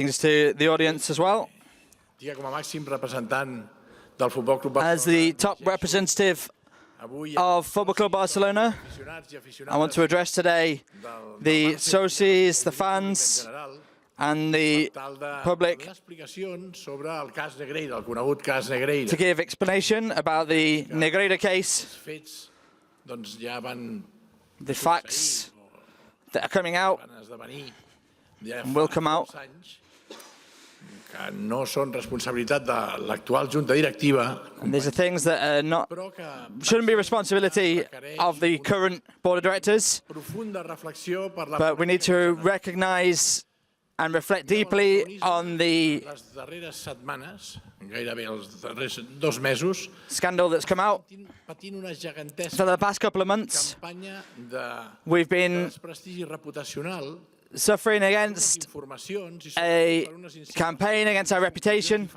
Things to the audience as well. As the top representative of Football Club Barcelona, I want to address today the socis, the fans, and the public to give explanation about the Negreira case, the facts that are coming out and will come out. And these are things that are shouldn't be responsibility of the current board of directors, but we need to recognize and reflect deeply on the scandal that's come out. For the past couple of months, we've been suffering against a campaign against our reputation,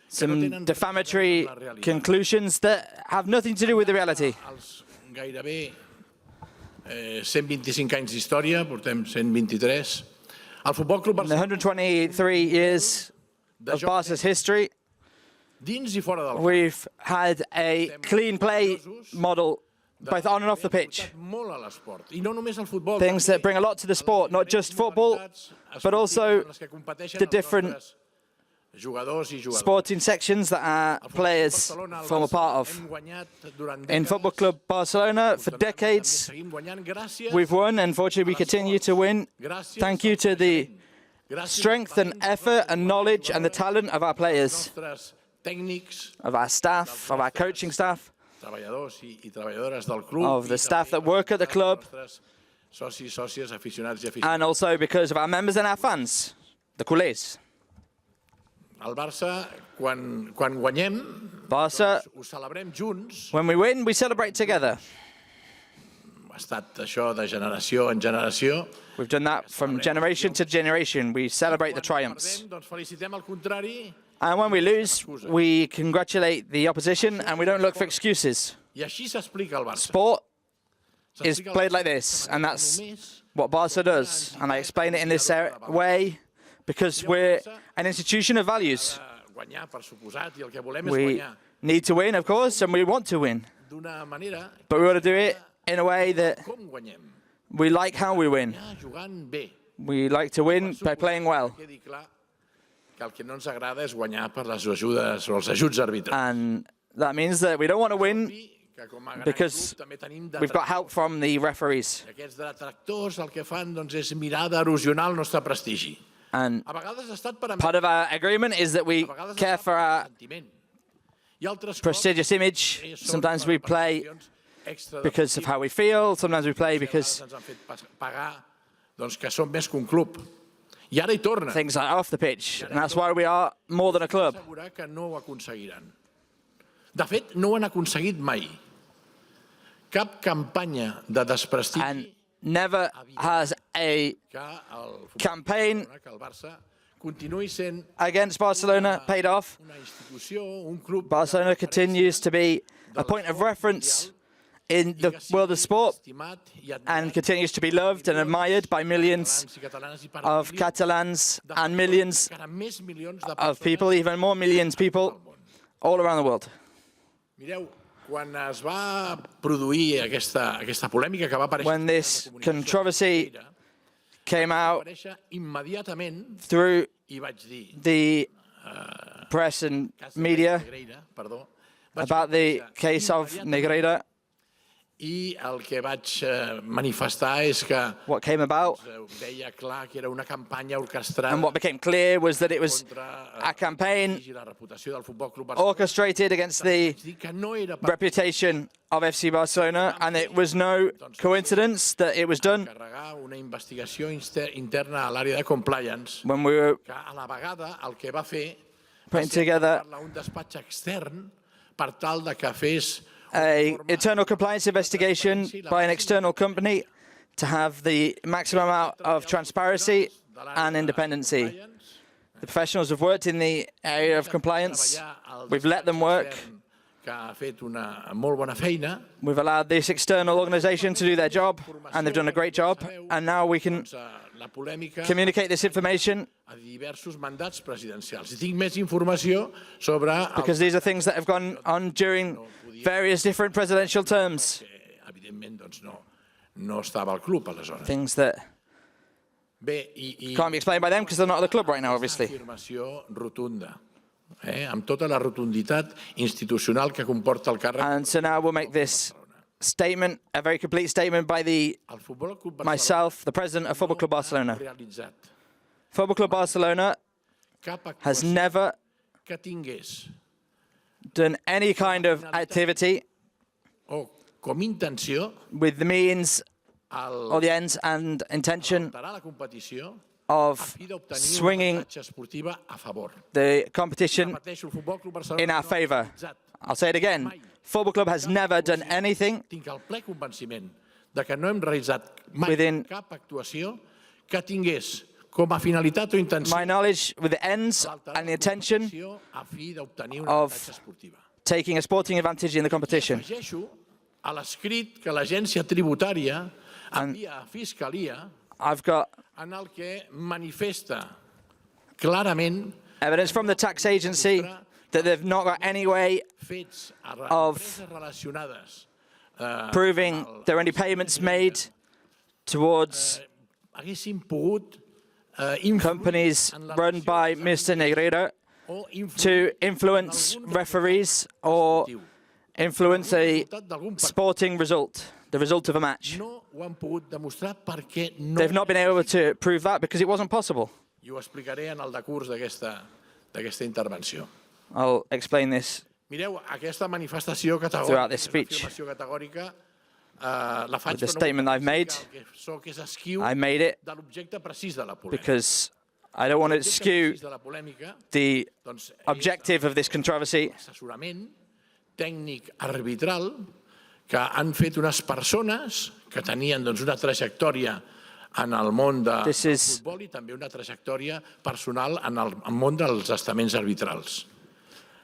some defamatory conclusions that have nothing to do with the reality. 125 anys d'història, portem 123. El Futbol Club Barcelona, 123 years of Barca's history, we've had a clean play model both on and off the pitch. Things that bring a lot to the sport, not just football, but also the different sporting sections that our players form a part of. In Football Club Barcelona, for decades, we've won, and fortunately we continue to win. Thank you to the strength and effort and knowledge and the talent of our players, of our staff, of our coaching staff, of the staff that work at the club, and also because of our members and our fans, the culés. Barça, when we win, we celebrate together. We've done that from generation to generation. We celebrate the triumphs. And when we lose, we congratulate the opposition and we don't look for excuses. Sport is played like this, and that's what Barca does. And I explain it in this way because we're an institution of values. We need to win, of course, and we want to win. But we want to do it in a way that we like how we win. We like to win by playing well. And that means that we don't want to win because we've got help from the referees. And part of our agreement is that we care for our prestigious image. Sometimes we play because of how we feel. Sometimes we play because things are off the pitch. And that's why we are more than a club. And never has a campaign against Barcelona paid off. Barcelona continues to be a point of reference in the world of sport and continues to be loved and admired by millions of Catalans and millions of people, even more millions of people all around the world. When this controversy came out through the press and media about the case of Negreira, what came about and what became clear was that it was a campaign orchestrated against the reputation of FC Barcelona, and it was no coincidence that it was done when we were putting together an internal compliance investigation by an external company to have the maximum amount of transparency and independency. The professionals have worked in the area of compliance. We've let them work. We've allowed this external organization to do their job, and they've done a great job. And now we can communicate this information a diversos mandats presidencials. I tinc més informació sobre... because these are things that have gone on during various different presidential terms. Evidentment, doncs, no estava al club, aleshores. Things that can't be explained by them because they're not at the club right now, obviously. Afirmació rotunda, amb tota la rotunditat institucional que comporta el càrrec. And so now we'll make this statement, a very complete statement by myself, the president of Football Club Barcelona. Football Club Barcelona has never done any kind of activity with the means or the ends and intention of swinging the competition in our favour. I'll say it again. Football Club has never done anything within my knowledge with the ends and the intention of taking a sporting advantage in the competition. A l'escrit que l'agència tributària envia a Fiscalia en el que manifesta clarament evidence from the tax agency that they've not got any way of proving there are any payments made towards companies run by Mr. Negreira to influence referees or influence a sporting result, the result of a match. They've not been able to prove that because it wasn't possible. I'll explain this throughout this speech. With the statement I've made it because I don't want to skew the objective of this controversy. Tècnic arbitral que han fet unes persones que tenien una trajectòria en el món del futbol i també una trajectòria personal en el món dels estaments arbitrals.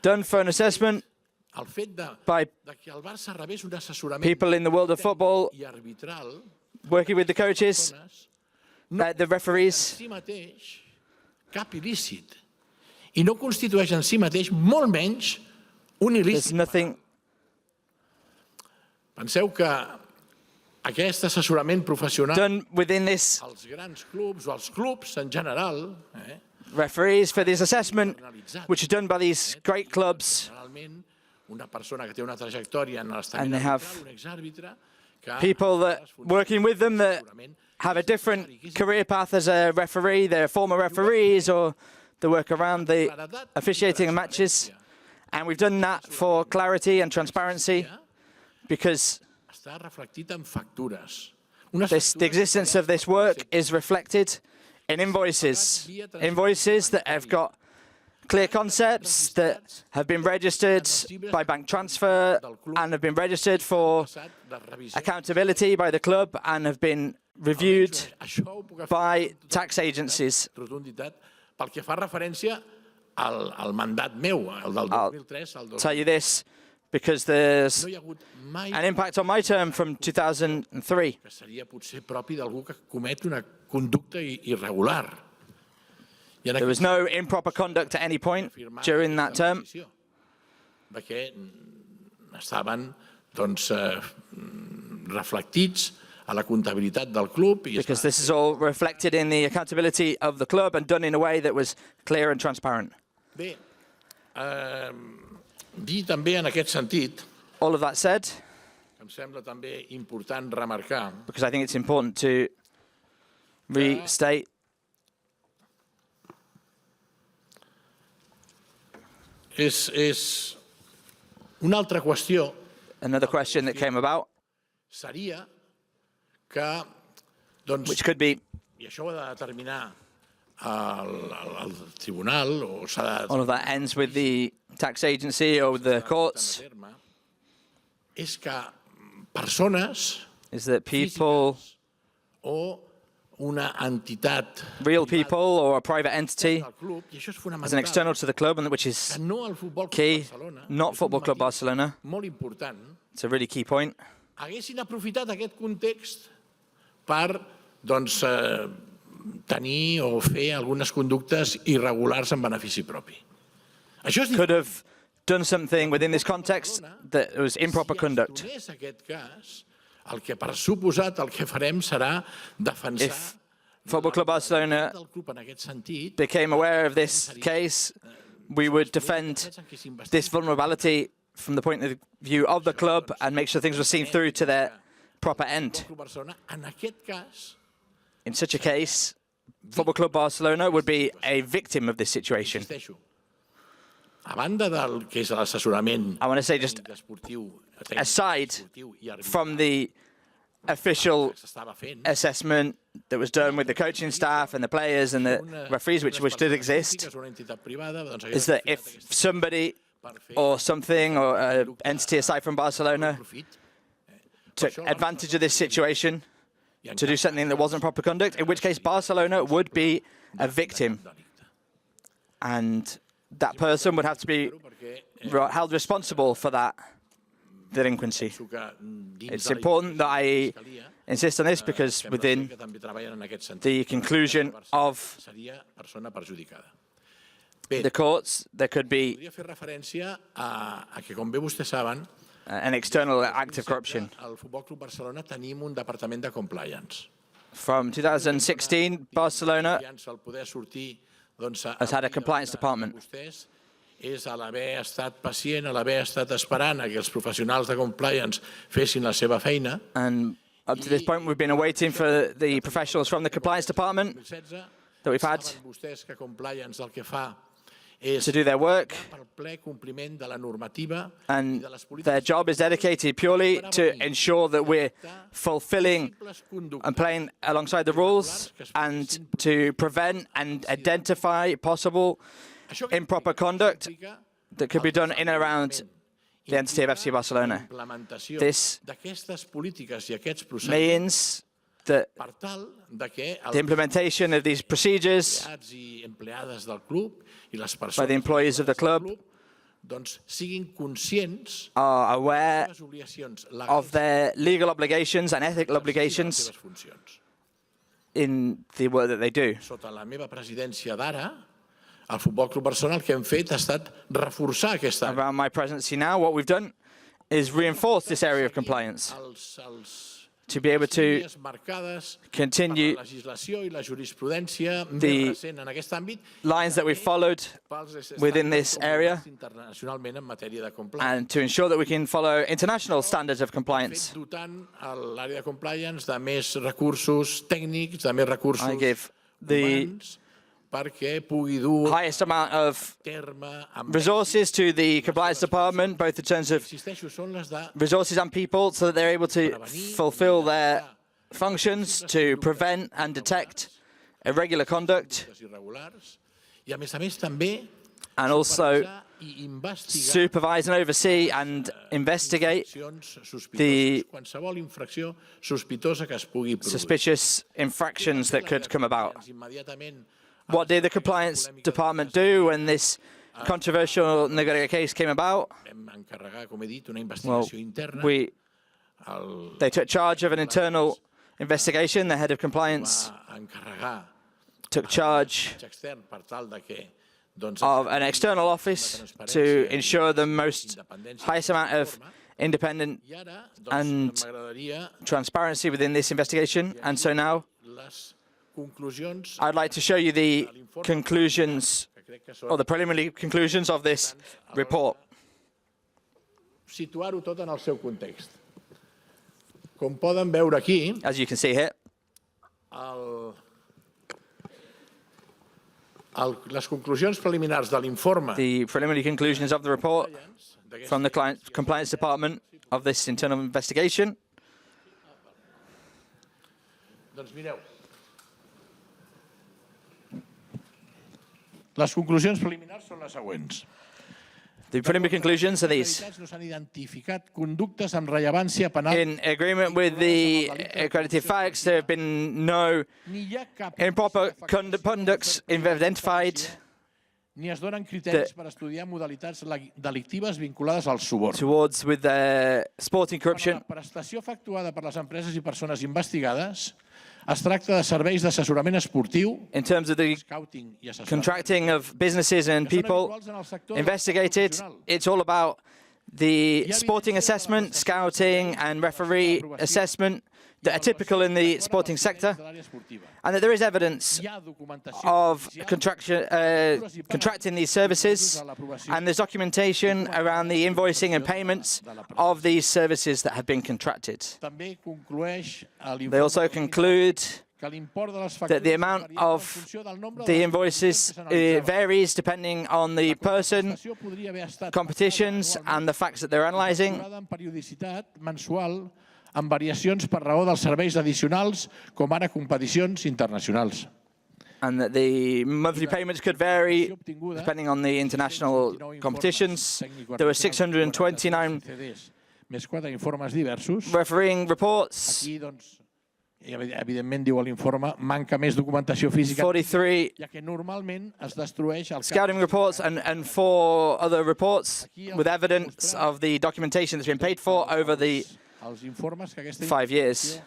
Done for an assessment by people in the world of football, working with the coaches, the referees. Cap il·lícit i no constitueix en si mateix molt menys un il·lícit. Penseu que aquest assessorament professional als grans clubs o als clubs en general, referees for this assessment, which is done by these great clubs, una persona que té una trajectòria en l'estament arbitral, un exàrbitre, people that working with them that have a different career path as a referee, they're former referees or they work around the officiating matches. And we've done that for clarity and transparency because the existence of this work is reflected in invoices. Invoices that have got clear concepts, that have been registered by bank transfer and have been registered for accountability by the club and have been reviewed by tax agencies. Al mandat meu, el del 2003 al 2003. I'll tell you this because there's an impact on my term from 2003. Que seria potser propi d'algú que comet una conducta irregular. There was no improper conduct at any point during that term. Perquè estaven, doncs, reflectits a la comptabilitat del club. Because this is all reflected in the accountability of the club and done in a way that was clear and transparent. Bé, dir també en aquest sentit, all of that said, em sembla també important remarcar, because I think it's important to restate és una altra qüestió. Another question that came about seria que, doncs, which could be, i això ho ha de determinar el tribunal, o s'ha de... all of that ends with the tax agency or the courts, és que persones, is that people o una entitat, real people or a private entity as an external to the club, and which is key, not Football Club Barcelona. Molt important. It's a really key point. Haguessin aprofitat aquest context per, doncs, tenir o fer algunes conductes irregulars en benefici propi. Could have done something within this context that was improper conduct. Si es aquest cas, el que per suposat el que farem serà defensar Football Club Barcelona del club en aquest sentit. became aware of this case, we would defend this vulnerability from the point of view of the club and make sure things were seen through to their proper end. En aquest cas, In such a case, Football Club Barcelona would be a victim of this situation. a banda del que és l'assessorament I want to say just aside from the official assessment that was done with the coaching staff and the players and the referees, which did exist, is that if somebody or something or an entity aside from Barcelona took advantage of this situation to do something that wasn't proper conduct, in which case Barcelona would be a victim. And that person would have to be held responsible for that delinquency. It's important that I insist on this because within the conclusion of the courts, there could be an external act of corruption. From 2016, Barcelona has had a compliance department. És a l'haver estat pacient, a l'haver estat esperant que els professionals de compliance fessin la seva feina. And up to this point, we've been awaiting for the professionals from the compliance department that we've had to do their work. And their job is dedicated purely to ensure that we're fulfilling and playing alongside the rules and to prevent and identify possible improper conduct that could be done in and around the entity of FC Barcelona. This means that the implementation of these procedures by the employees of the club are aware of their legal obligations and ethical obligations in the work that they do. Al Futbol Club Barcelona el que hem fet ha estat reforçar aquesta àrea. Around my presidency now, what we've done is reinforce this area of compliance to be able to continue the lines that we've followed within this area and to ensure that we can follow international standards of compliance. I give the highest amount of resources to the compliance department, both in terms of resources and people, so that they're able to fulfill their functions to prevent and detect irregular conduct, and also supervise and oversee and investigate the suspicious infractions that could come about. What did the compliance department do when this controversial Negreira case came about? Well, they took charge of an internal investigation. The head of compliance took charge of an external office to ensure the highest amount of independent and transparency within this investigation. And so now I'd like to show you the conclusions, or the preliminary conclusions of this report. Situar-ho tot en el seu context. Com poden veure aquí, as you can see here, les conclusions preliminars de l'informe, the preliminary conclusions of the report from the compliance department of this internal investigation. Doncs mireu. Les conclusions preliminars són les següents. The preliminary conclusions are these. In agreement with the accredited facts, there have been no improper conducts identified towards with the sporting corruption. Es tracta de serveis d'assessorament esportiu, in terms of the scouting i assessorament. contracting of businesses and people investigated. It's all about the sporting assessment, scouting and referee assessment that are typical in the sporting sector, and that there is evidence of contracting these services, and there's documentation around the invoicing and payments of these services that have been contracted. They also conclude that the amount of the invoices varies depending on the person, competitions, and the facts that they're analysing. Amb variacions per raó dels serveis addicionals, com ara competicions internacionals. And that the monthly payments could vary depending on the international competitions. There were 629 refereeing reports. Aquí, doncs, evidentment, diu l'informe, manca més documentació física, 43 ja que normalment es destrueix el scouting reports and 4 other reports with evidence of the documentation that's been paid for over the els informes que aquesta 5 years.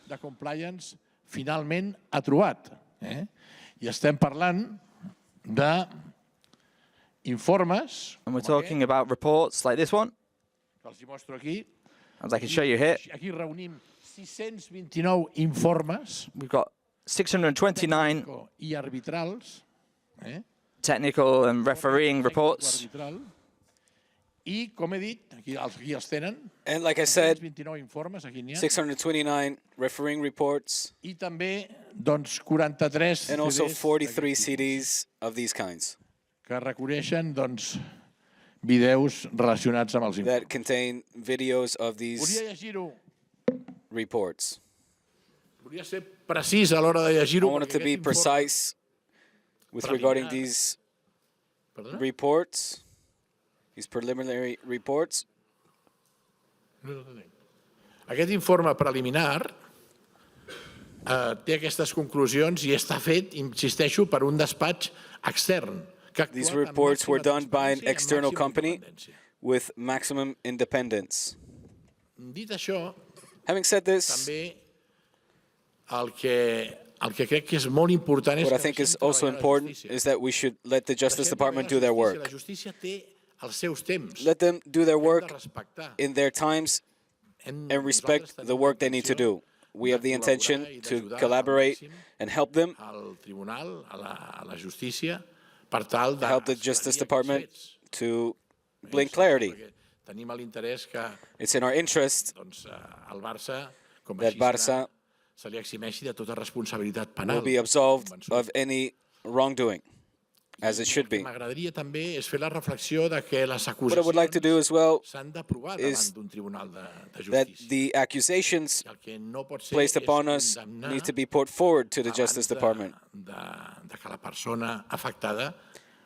de compliance finalment ha trobat. I estem parlant d'informes. And we're talking about reports like this one, Que els hi mostro aquí. as I can show you here. Aquí reunim 629 informes. We've got 629 i arbitrals. technical and refereeing reports. I, com he dit, aquí els tenen. And like I said, 29 informes, aquí n'hi ha. 629 refereeing reports. I també, doncs, 43 and also 43 CDs of these kinds. Que reconeixen, doncs, vídeos relacionats amb els informes. That contain videos of these Volia llegir-ho. reports. Volia ser precís a l'hora de llegir-ho. I wanted to be precise with regarding these reports. These preliminary reports. Aquest informe preliminar té aquestes conclusions i està fet, insisteixo, per un despatx extern. These reports were done by an external company with maximum independence. Dit això, having said this, també el que crec que és molt important és what I think is also important is that we should let the Justice Department do their work. La justícia té els seus temps. Let them do their work in their times and respect the work they need to do. We have the intention to collaborate and help them, al tribunal, a la justícia, per tal de help the Justice Department to bring clarity. Tenim l'interès que it's in our interest al Barça, com that Barça se li eximeixi de tota responsabilitat penal. will be absolved of any wrongdoing, as it should be. M'agradaria també és fer la reflexió de que les What I would like to do as well s'han d'aprovar davant d'un tribunal de that justícia. the accusations El que no pot ser placed és upon us condemnar need to be put forward to the Justice Department. de que la persona afectada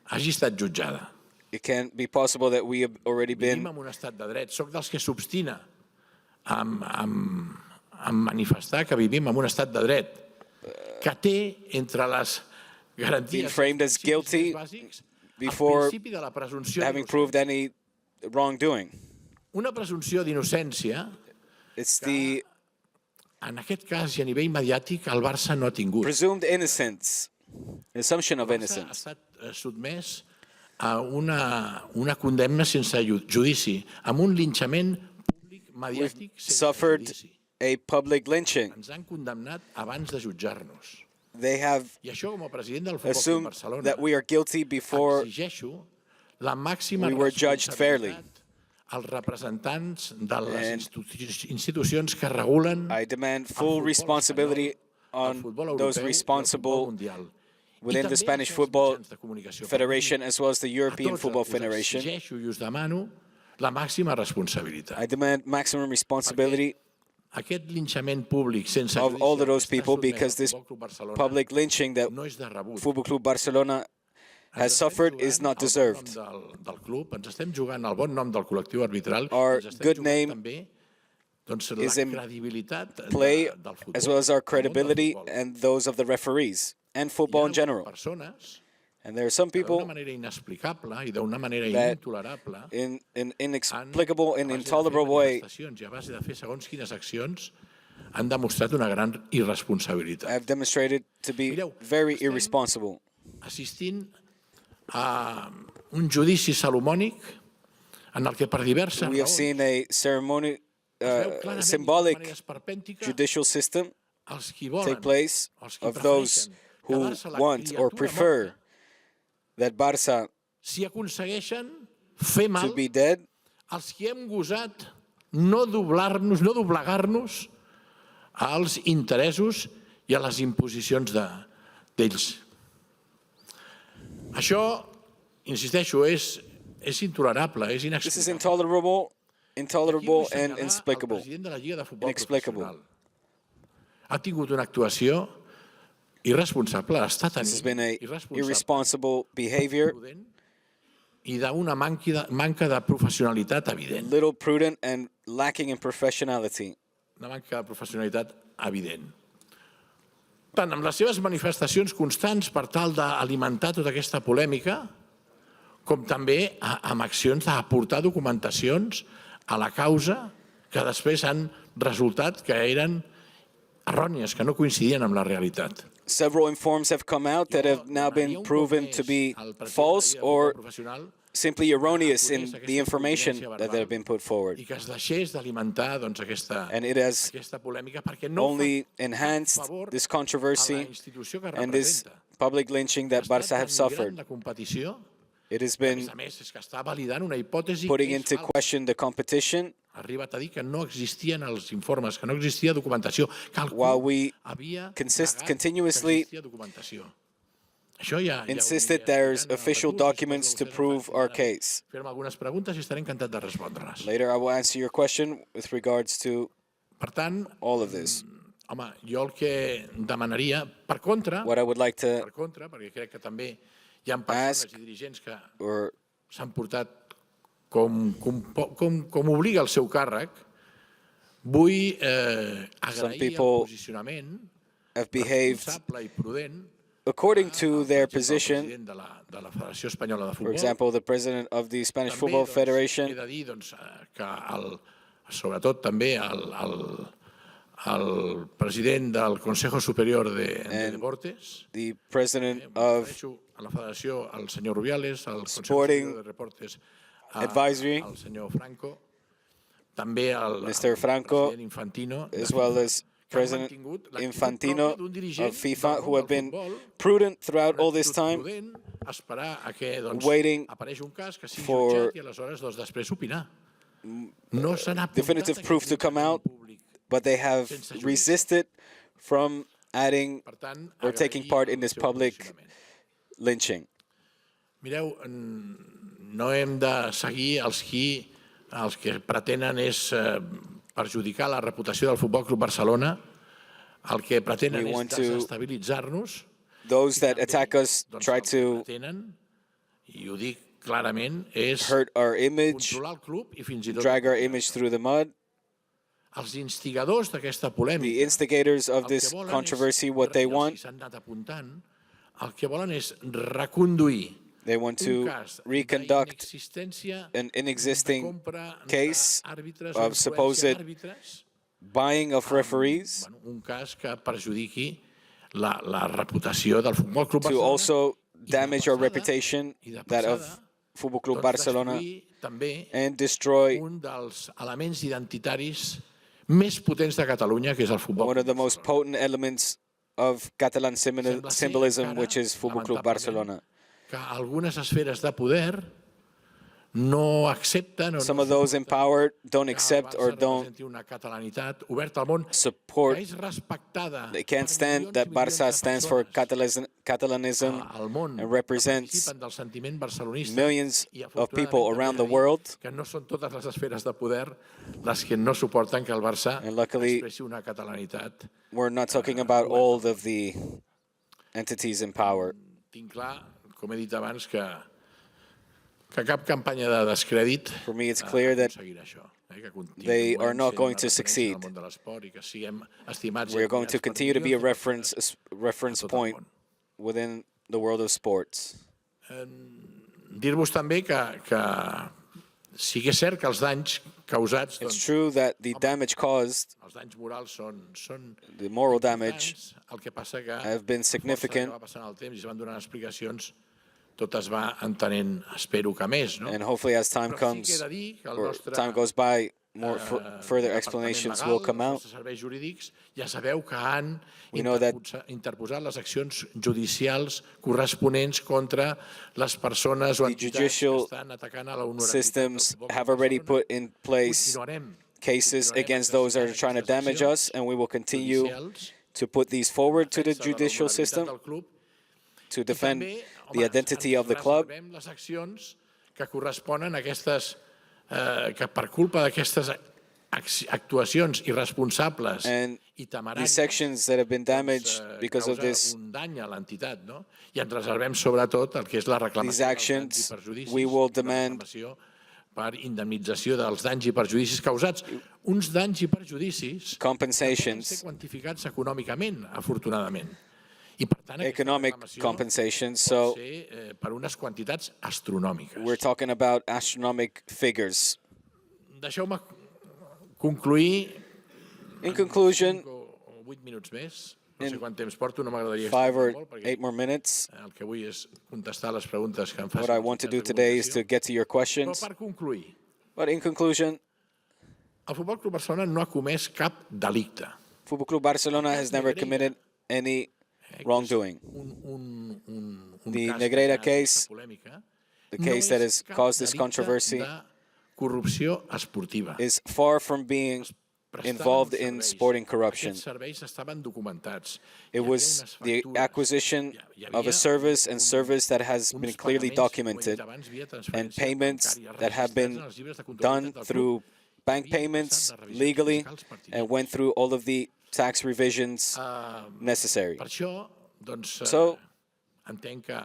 hagi estat jutjada. It can't be possible that we have already Vivim been en un estat de dret. Soc dels que s'obstina en manifestar que vivim en un estat de dret que té entre les garanties being framed as guilty bàsics before el principi de la presumpció having proved any wrongdoing. una presumpció d'innocència It's the en aquest cas i a nivell mediàtic el Barça no ha tingut. presumed innocence, assumption of Ha innocence. estat sotmès a una condemna sense judici, amb un linxament públic mediàtic sense Suffered judici. a public lynching. Ens han condemnat abans de jutjar-nos. They have I això, com a president del Futbol Club assumed Barcelona, that we are guilty before exigeixo la màxima we were judged fairly. responsabilitat als representants de les institucions que regulen I demand full responsibility on those responsible within the Spanish Football Federation as well as the European Football Federation. Exigeixo i us demano la màxima responsabilitat. I demand maximum responsibility Aquest linxament públic sense of judici all of al those que està people sotmès because el this Futbol Club Barcelona public lynching that no és de rebut. Football Club Barcelona has suffered is not deserved. Del club, ens estem jugant el bon nom del col·lectiu arbitral, Our ens estem good jugant name també doncs, la is in credibilitat play del futbol, as well as our del món del credibility futbol. and those of the referees and football in general. Persones And there are some que d'una people manera inexplicable i d'una manera that intolerable in an inexplicable and intolerable way i a base de fer segons quines accions han demostrat una gran irresponsabilitat. Have demonstrated to be very irresponsible. Assistint a un judici salomònic en el que per diverses We have raons seen a ceremony, symbolic judicial system take place of those who want or prefer that Barça si aconsegueixen fer mal to be dead, els que hem gosat no doblar-nos, no doblegar-nos als interessos i a les imposicions d'ells. Això, insisteixo, és intolerable, és inexplicable. this is intolerable and inexplicable. Ha tingut una actuació irresponsable, està This has tenint been a irresponsible behavior, i d'una manca de professionalitat evident. little prudent and lacking in professionality. Una manca de professionalitat evident. Tant amb les seves manifestacions constants per tal d'alimentar tota aquesta polèmica, com també amb accions d'aportar documentacions a la causa que després han resultat que eren errònies, que no coincidien amb la realitat. Several informs have come out that have now been proven to be false or simply erroneous in the information that have been put forward. I que es deixés d'alimentar And it has aquesta polèmica perquè no only enhanced this controversy and this public lynching that Barça have suffered. It has been putting into question the competition, arribat a dir que no existien els informes, que no existia documentació, que el while we havia continuously insisted there's official documents to prove our case. Fem algunes preguntes i estaré encantat de respondre-les. Later I will answer your question with regards to Per tant, all of this. home, jo el que demanaria, per contra, What I would like to perquè crec que també hi ha persones ask i dirigents que or s'han portat com obliga el seu càrrec, vull agrair el posicionament have behaved responsable i prudent according to their del position. president de la Federació Espanyola de For Futbol. example, the president of the Spanish També, Football he Federation, de dir que sobretot també el president del Consejo Superior de Deportes, the president of a la Federació, el senyor Rubiales, al Consejo Sporting Superior de Deportes, Advisory, el senyor Franco, també el Mr. Franco, president Infantino, as well as President Infantino of FIFA, who have been prudent throughout all this time, waiting for definitive proof to come out, but they have resisted from adding or taking part in this public lynching. Mireu, no hem de seguir els que pretenen és perjudicar la reputació del Futbol Club Barcelona, el que pretenen és desestabilitzar-nos. Those that attack us try to i ho dic clarament, és hurt our image, controlar el club i fins i tot drag our image through the mud. els instigadors d'aquesta polèmica, The instigators of this controversy, what they want, s'han anat apuntant, el que volen és reconduir they want to reconduct an inexisting case of supposed buying of referees, un cas que perjudiqui la reputació del Futbol Club to Barcelona, also damage our reputation, that of Football Club Barcelona, and destroy un dels elements identitaris més potents de Catalunya, que és el futbol. one of the most potent elements of Catalan symbolism, which is Football Club Barcelona. Que algunes esferes de poder no accepten o Some of those in power don't accept or don't una catalanitat oberta al món support. que és respectada. They can't stand that Barça stands for Catalanism and represents millions of people around the world. Que no són totes les esferes de poder les que no suporten que el Barça expressi una catalanitat. We're not talking about all of the entities in power. Tinc clar, com he dit abans, que cap campanya de descrèdit For me, it's clear that they are not going to succeed. We are going to continue to be a reference point within the world of sports. Dir-vos també que sí que és cert que els danys causats, It's true that the damage caused, els danys morals són the moral damage, el que passa que have been significant. va passant el temps i es van donant explicacions, tot es va entenent, espero que més, no? And hopefully as time comes, or time goes by, more further explanations will come out. Els serveis jurídics ja sabeu que han We know that interposat les accions judicials corresponents contra les persones o entitats que estan atacant a la honorabilitat. Systems have already put in place cases against those that are trying to damage us, and we will continue to put these forward to the judicial system to defend the identity of the club. Les accions que corresponen a aquestes, que per culpa d'aquestes actuacions irresponsables i temeràries, these sections that have been damaged because of this, un dany a l'entitat, no? I ens reservem sobretot el que és la reclamació these actions, we will demand per indemnització dels danys i perjudicis causats. Uns danys i perjudicis que poden ser quantificats econòmicament, afortunadament. I per tant, economic compensations, so pot ser per unes quantitats astronòmiques. we're talking about astronomical figures. Deixeu-me concluir. In conclusion, 8 minuts més. No sé quant temps porto, no m'agradaria 5 or 8 more minutes. El que vull és contestar les preguntes que em facin. What I want to do today is to get to your questions. Però per concluir, But in conclusion, el Futbol Club Barcelona no ha comès cap delicte. Football Club Barcelona has never committed any wrongdoing. The Negreira case, the case that has caused this controversy, corrupció esportiva. is far from being involved in sporting corruption. Aquests serveis estaven documentats. It was the acquisition of a service and service that has been clearly documented, and payments that have been done through bank payments legally and went through all of the tax revisions necessary. Per això, doncs, So, entenc que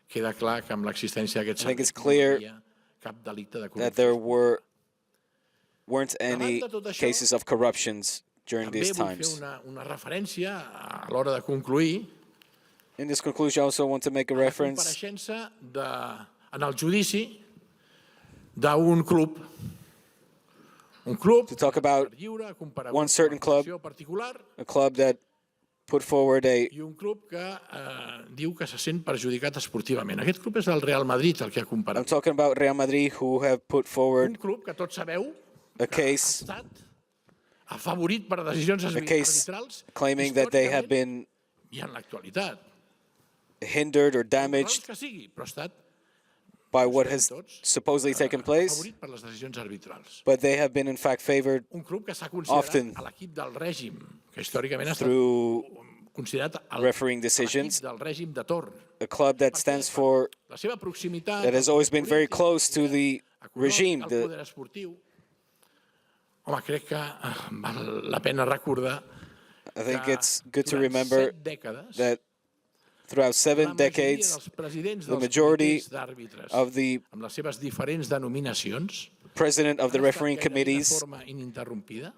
queda clar que amb l'existència d'aquests I think it's serveis clear no hi havia cap delicte de that corrupció. there weren't any cases of corruptions during També these vull times. fer una referència a l'hora de concluir In this conclusion, I also want to make a a la reference compareixença en el judici d'un club. Un club to talk about lliure, comparegut one certain club, particular, a club that put forward a i un club que diu que se sent perjudicat esportivament. Aquest club és el Real Madrid, el que ha I'm comparat. talking about Real Madrid, who have put Un forward club que tots sabeu a que ha case estat afavorit per decisions arbitrals claiming that they have been i en l'actualitat. hindered or Raons damaged que sigui, però ha estat by what has supposedly taken place, afavorit per les decisions arbitrals. but they have been in fact favored Un club que s'ha Often considerat a l'equip del règim, que històricament ha estat through considerat refereeing l'equip decisions, del règim de torn. a club that stands for, La seva proximitat, that has always been very close to the regime. el poder esportiu. Home, crec que val la pena recordar I think que it's good to durant remember 7 dècades that throughout 7 decades, the majority of the amb les seves diferents denominacions, president of the refereeing de committees forma ininterrompuda,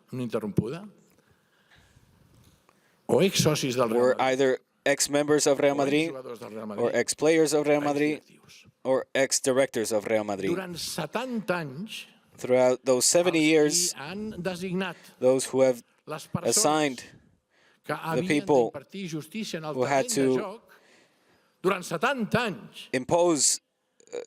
o ex-socis del Real were Madrid, either ex-members of Real o Madrid, exjugadors del Real or Madrid, ex-players of Real Madrid, ex-directius. or ex-directors of Real Madrid. Durant 70 anys, Throughout those 70 els years, qui han designat those who have les persones assigned que havien people d'impartir justícia en el who had terreny de to joc, durant 70 anys impose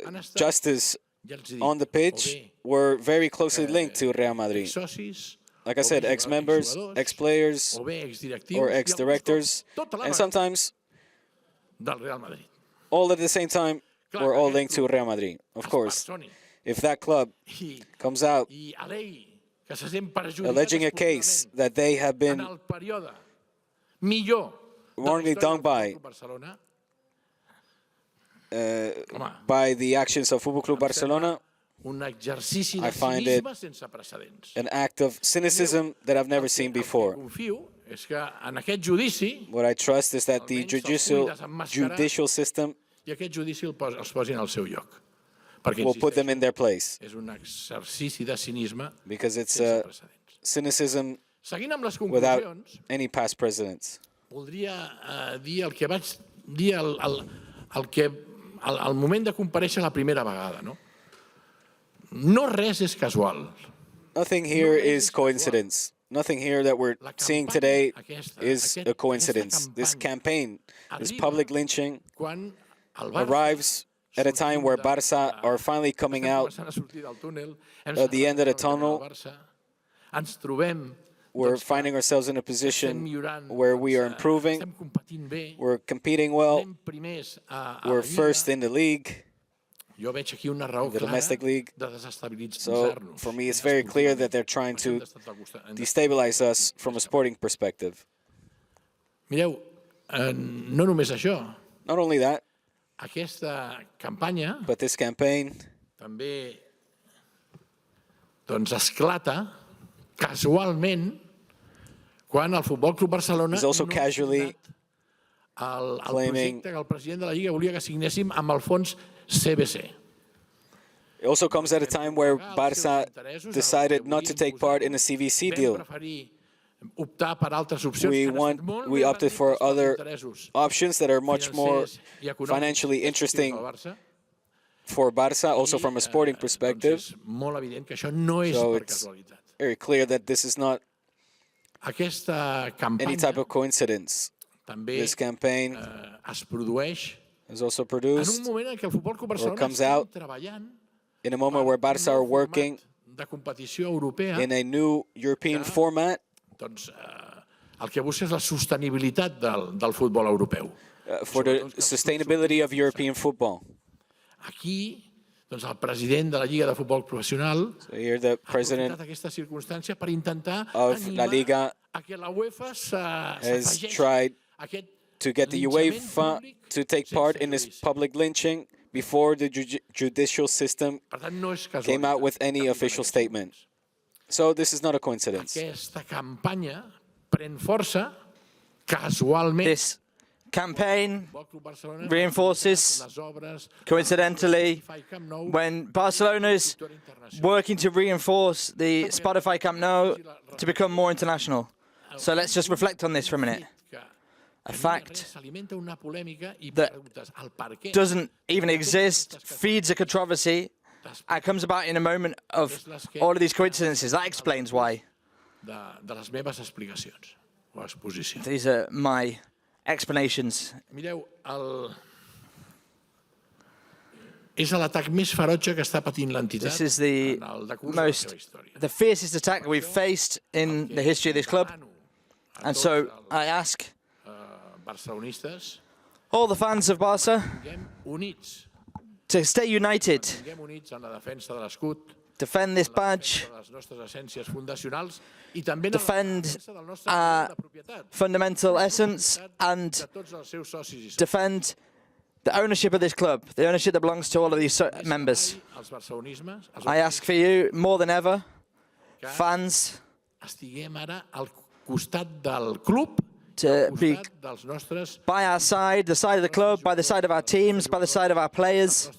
han estat, justice ja els dic, on the pitch were very closely linked to Real Madrid. socis, Like I said, ex-members, ex-players, o bé ex-directius, or i alguns ex-directors, tota la and vegada sometimes del Real Madrid. all at the same time were all linked to Real Madrid. Of course, Personi if that club comes out i alegui que se sent perjudicat alleging a case esportivament that they have en been el període millor de la wrongly història done del by Futbol Club Barcelona, by the actions of Football Club Barcelona, un exercici de I find it cinisme sense precedents. an act of cynicism that I've never seen El que before. confio és que en aquest judici, What I trust is that the Almenys se'ls pugui desemmascarar judicial system i aquest judici els posin al seu lloc. Perquè, will put them insisteixo, in their place, és un exercici de cinisme because it's sense a precedents. cynicism Seguint amb les without conclusions, any past presidents. voldria dir el que vaig dir al moment de comparèixer la primera vegada. No? no res és casual. Nothing here is coincidence. Nothing here that we're seeing today is a coincidence. This campaign, this public lynching, arrives at a time where Barça are finally coming out at the end of the tunnel. We're finding ourselves in a position where we are improving, we're competing well, we're first in the league, the domestic league. So for me, it's very clear that they're trying to destabilize us from a sporting perspective. Mireu, no només això. Not only that, Aquesta campanya but this campaign també esclata casualment quan el Futbol Club Barcelona is also casually el claiming projecte que el president de la Lliga volia que signéssim amb el fons CBC. It also comes at a time where Barça decided not to take part in a CVC deal. We opted for other options that are much more financially interesting for Barça, also from a sporting perspective. So it's very clear that this is not any type of coincidence. This campaign is also produced or comes out in a moment where Barça are working in a new European format. El que busca és la sostenibilitat del futbol europeu. For the sustainability of European football. Aquí, el president de la Lliga de Futbol Professional ha aprofitat aquesta circumstància per intentar animar a que la UEFA has tried to get the UEFA to take part in this public lynching before the judicial system came out with any official statement. So this is not a coincidence. Aquesta campanya pren força casualment. This campaign reinforces, coincidentally, when Barcelona is working to reinforce the Spotify Camp Nou to become more international. So let's just reflect on this for a minute. A fact that doesn't even exist, feeds a controversy, and comes about in a moment of all of these coincidences. That explains why. These are my explanations. Mireu, és l'atac més ferotge que està patint l'entitat en el decurs de la seva història. The fiercest attack we've faced in the history of this club. And so I ask all the fans of Barca to stay united, defend this badge, defend our fundamental essence, and defend the ownership of this club, the ownership that belongs to all of these members. I ask for you, more than ever, fans, to be by our side, the side of the club, by the side of our teams, by the side of our players,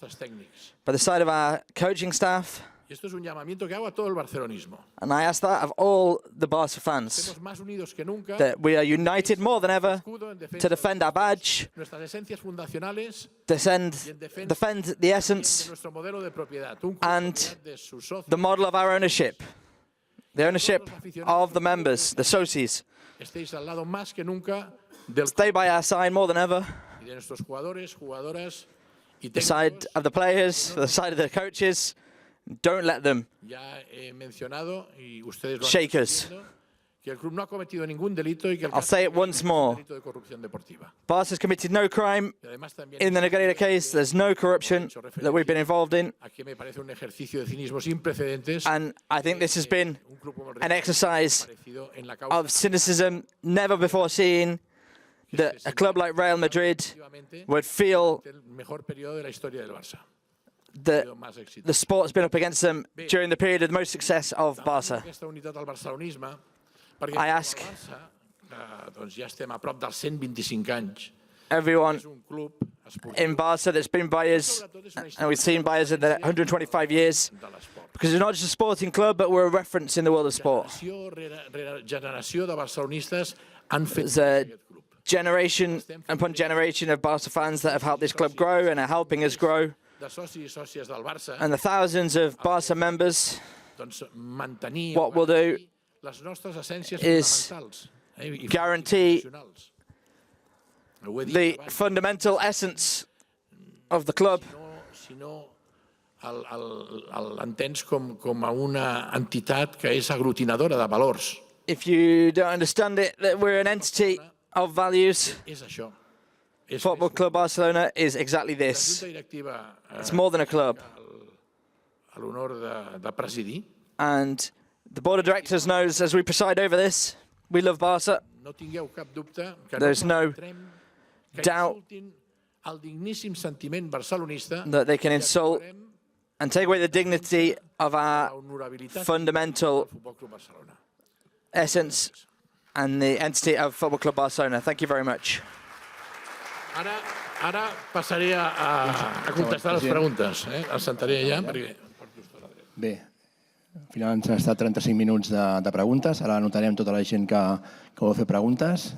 by the side of our coaching staff. And I ask that of all the Barca fans, that we are united more than ever to defend our badge, defend the essence and the model of our ownership, the ownership of the members, the socios. Stay by our side more than ever, the side of the players, the side of the coaches. Don't let them shake us. I'll say it once more. Barca has committed no crime in the Negreira case. There's no corruption that we've been involved in. And I think this has been an exercise of cynicism never before seen, that a club like Real Madrid would feel that the sport's been up against them during the period of the most success of Barca. I ask everyone in Barca that's been by us, and we've seen by us in the 125 years, because we're not just a sporting club, but we're a reference in the world of sport. There's a generation upon generation of Barca fans that have helped this club grow and are helping us grow. and the thousands of Barca members, what we'll do is guarantee the fundamental essence of the club. If you don't understand it, that we're an entity of values, Football Club Barcelona is exactly this. It's more than a club. And the board of directors knows, as we preside over this, we love Barca. There's no doubt that they can insult and take away the dignity of our fundamental essence and the entity of Football Club Barcelona. Thank you very much. Ara passaré a contestar les preguntes. Els sentaré ja perquè... Bé, al final ens han estat 35 minuts de preguntes. Ara anotarem tota la gent que vol fer preguntes.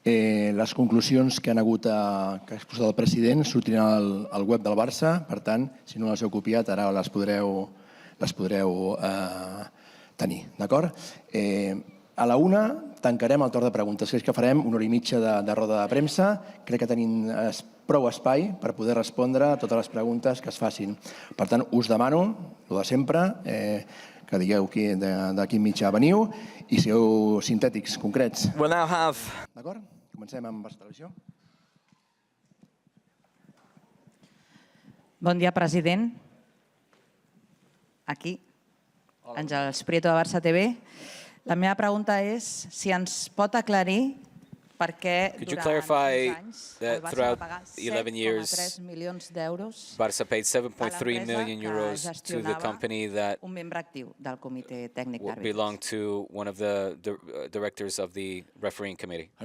Les conclusions que han hagut que ha exposat el president sortiran al web del Barça. Per tant, si no les heu copiat, ara les podreu tenir. D'acord? A la 1 tancarem el torn de preguntes. Crec que farem una hora i mitja de roda de premsa. Crec que tenim prou espai per poder respondre a totes les preguntes que es facin. Per tant, us demano, el de sempre, que digueu de quin mitjà veniu i sigueu sintètics, concrets. D'acord? Comencem amb Barça Televisió. Bon dia, president. Aquí, Àngels Prieto de Barça TV. La meva pregunta és si ens pot aclarir per què durant uns anys el Barça va pagar 7,3 milions d'euros a l'empresa que gestionava un membre actiu del comitè tècnic d'àrbitres.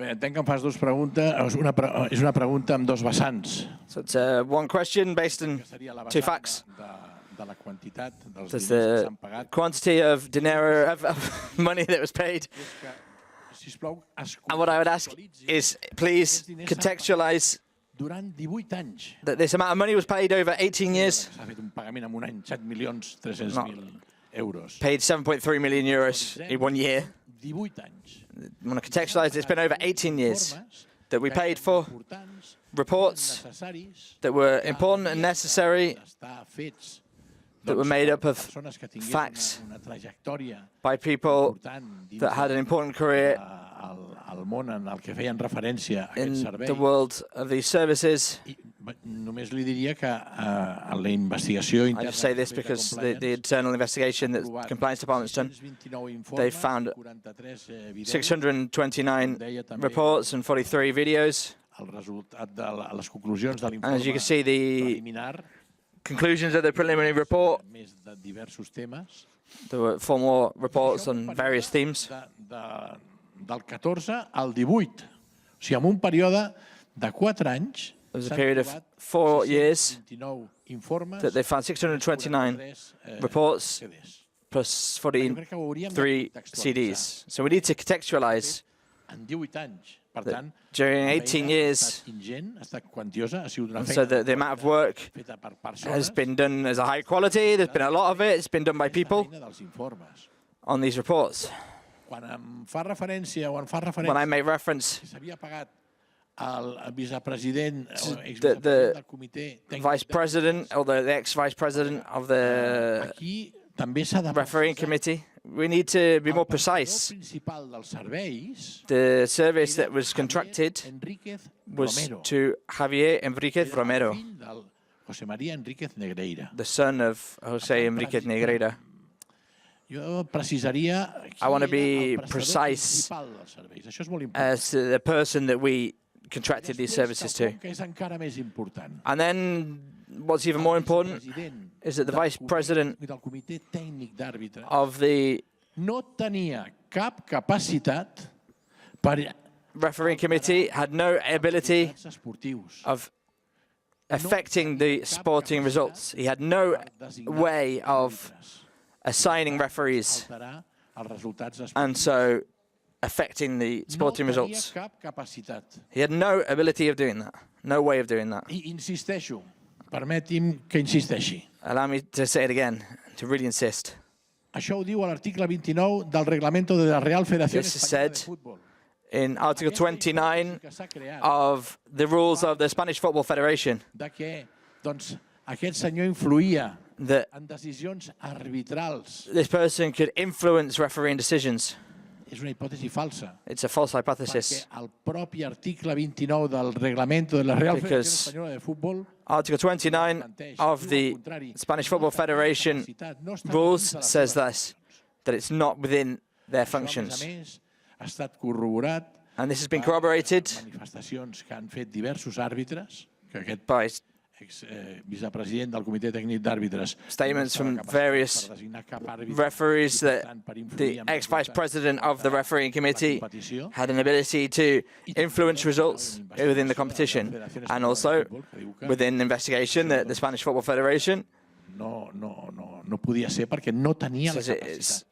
Entenc que em fas dues preguntes. És una pregunta amb dos vessants. So it's one question based on two facts. There's the quantity of dinero, of money that was paid. And what I would ask is, please contextualize that this amount of money was paid over 18 years. Paid 7.3 million euros in 1 year. I want to contextualize it's been over 18 years that we paid for reports that were important and necessary, that were made up of facts by people that had an important career in the world of these services. I just say this because the internal investigation that the compliance department's done, they found 629 reports and 43 videos. And as you can see, the conclusions of the preliminary report, there were 4 more reports on various themes. Del 14 al 18. O sigui, en un període de 4 anys, there was a period of 4 years that they found 629 reports plus 43 CDs. So we need to contextualize that during 18 years, so the amount of work has been done as a high quality. There's been a lot of it. It's been done by people on these reports. When I make reference the vice president or the ex-vice president of the refereeing committee, we need to be more precise. The service that was contracted was to Javier Enriquez Romero, the son of José Enriquez Negreira. I want to be precise as to the person that we contracted these services to. And then what's even more important is that the vice president of the refereeing committee had no ability of affecting the sporting results. He had no way of assigning referees and so affecting the sporting results. He had no ability of doing that, no way of doing that. Permeti'm que insisteixi. Allow me to say it again, to really insist. Això ho diu a l'article 29 del Reglamento de la Real Federación This is Española de said Fútbol. in Article 29 of the rules of the Spanish Football Federation. De que, doncs, aquest senyor influïa That en decisions arbitrals. this person could influence refereeing decisions. És una hipòtesi falsa. It's a false hypothesis. Perquè el propi article 29 del Reglamento de la Real Federación Because Española de Fútbol Article 29 of the Spanish Football Federation rules says this, that it's not within their functions. Ha estat corroborat And this has been corroborated manifestacions que han fet diversos àrbitres, que aquest by vicepresident del Comitè Tècnic d'Àrbitres statements from various referees that the ex-vice president of the refereeing committee had an ability to influence results within the competition, and also within the investigation that the Spanish Football Federation no podia ser perquè no tenia la says capacitat.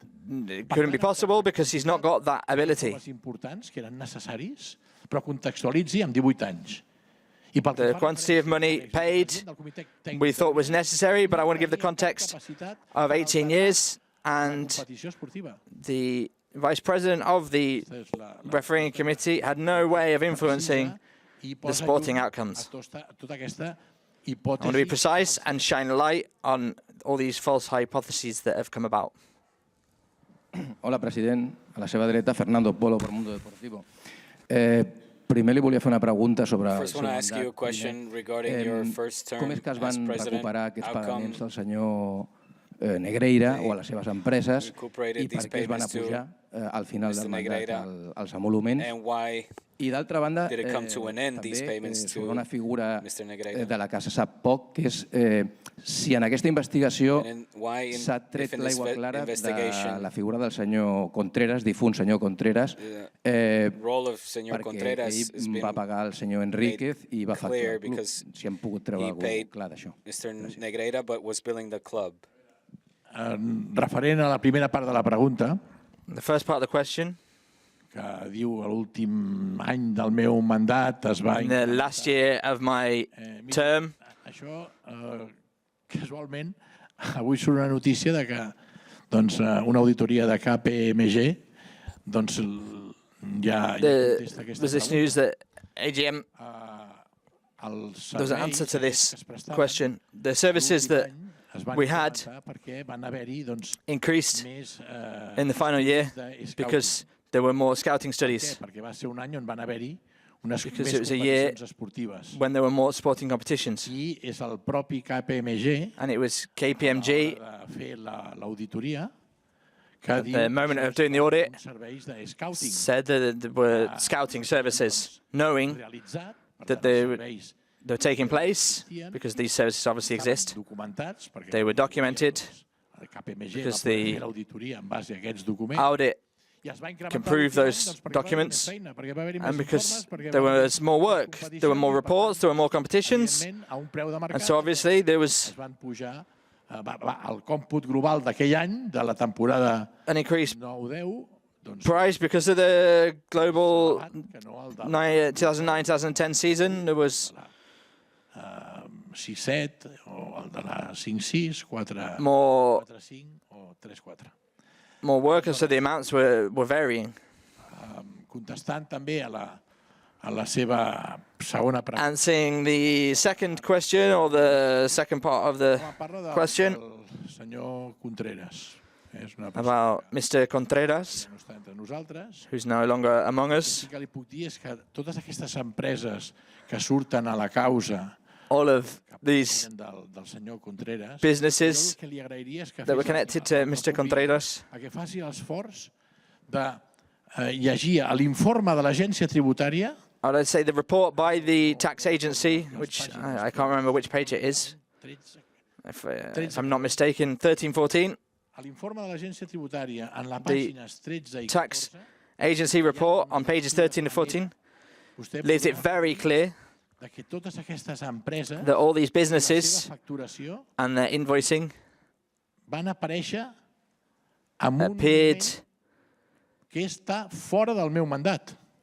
it couldn't be possible because he's not got that ability. Els importants que eren necessaris, però contextualitzi amb 18 anys. The quantity of money paid we thought was necessary, but I want to give the context of 18 years, and the vice president of the refereeing committee had no way of influencing the sporting outcomes. I want to be precise and shine a light on all these false hypotheses that have come about. Hola, president. A la seva dreta, Fernando Polo, per Mundo Deportivo. Primer li volia fer una pregunta sobre el seu mandat. Com és que es van recuperar aquests pagaments del senyor Negreira o a les seves empreses i per què es van apujar al final del mandat als emoluments? I d'altra banda, també sobre una figura de la que se sap poc, que és si en aquesta investigació s'ha tret l'aigua clara de la figura del senyor Contreras, difunt senyor Contreras, perquè ell va pagar el senyor Enríquez i va facturar el club. Si hem pogut treure alguna cosa clar d'això. Referent a la primera part de la pregunta, The first part of the question, que diu l'últim any del meu mandat es va... in the last year of my term, Això, casualment, avui surt una notícia de que una auditoria de KPMG ja contesta aquesta there's this news that AGM, there's an answer to this question. The services that we had increased in the final year because there were more scouting studies, because it was a year when there were more sporting competitions. And it was KPMG, at the moment of doing the audit, said that there were scouting services, knowing that they were taking place, because these services obviously exist. They were documented because the audit can prove those documents, and because there was more work, there were more reports, there were more competitions, and so obviously there was el còmput global d'aquell any, de la temporada an increased 9-10, price because of the global 2009-2010 season. There was 6-7, o el de la 5-6, 4-5 o 3-4. More workers, so the amounts were varying. Contestant també a la seva segona pregunta. Answering the second question, or the second part of the question, senyor Contreras. about Mr. Contreras, who's no longer among us. El que li puc dir és que totes aquestes empreses que surten a la causa all of these del senyor Contreras, businesses that were connected to Mr. Contreras, a que faci l'esforç de llegir l'informe de l'agència tributària. I would say the report by the tax agency, which I can't remember which page it is, if I'm not mistaken, 13-14. L'informe de l'agència tributària en la pàgines 13 i 14. Tax agency report on pages 13 to 14 leaves it very clear that all these businesses and their invoicing appeared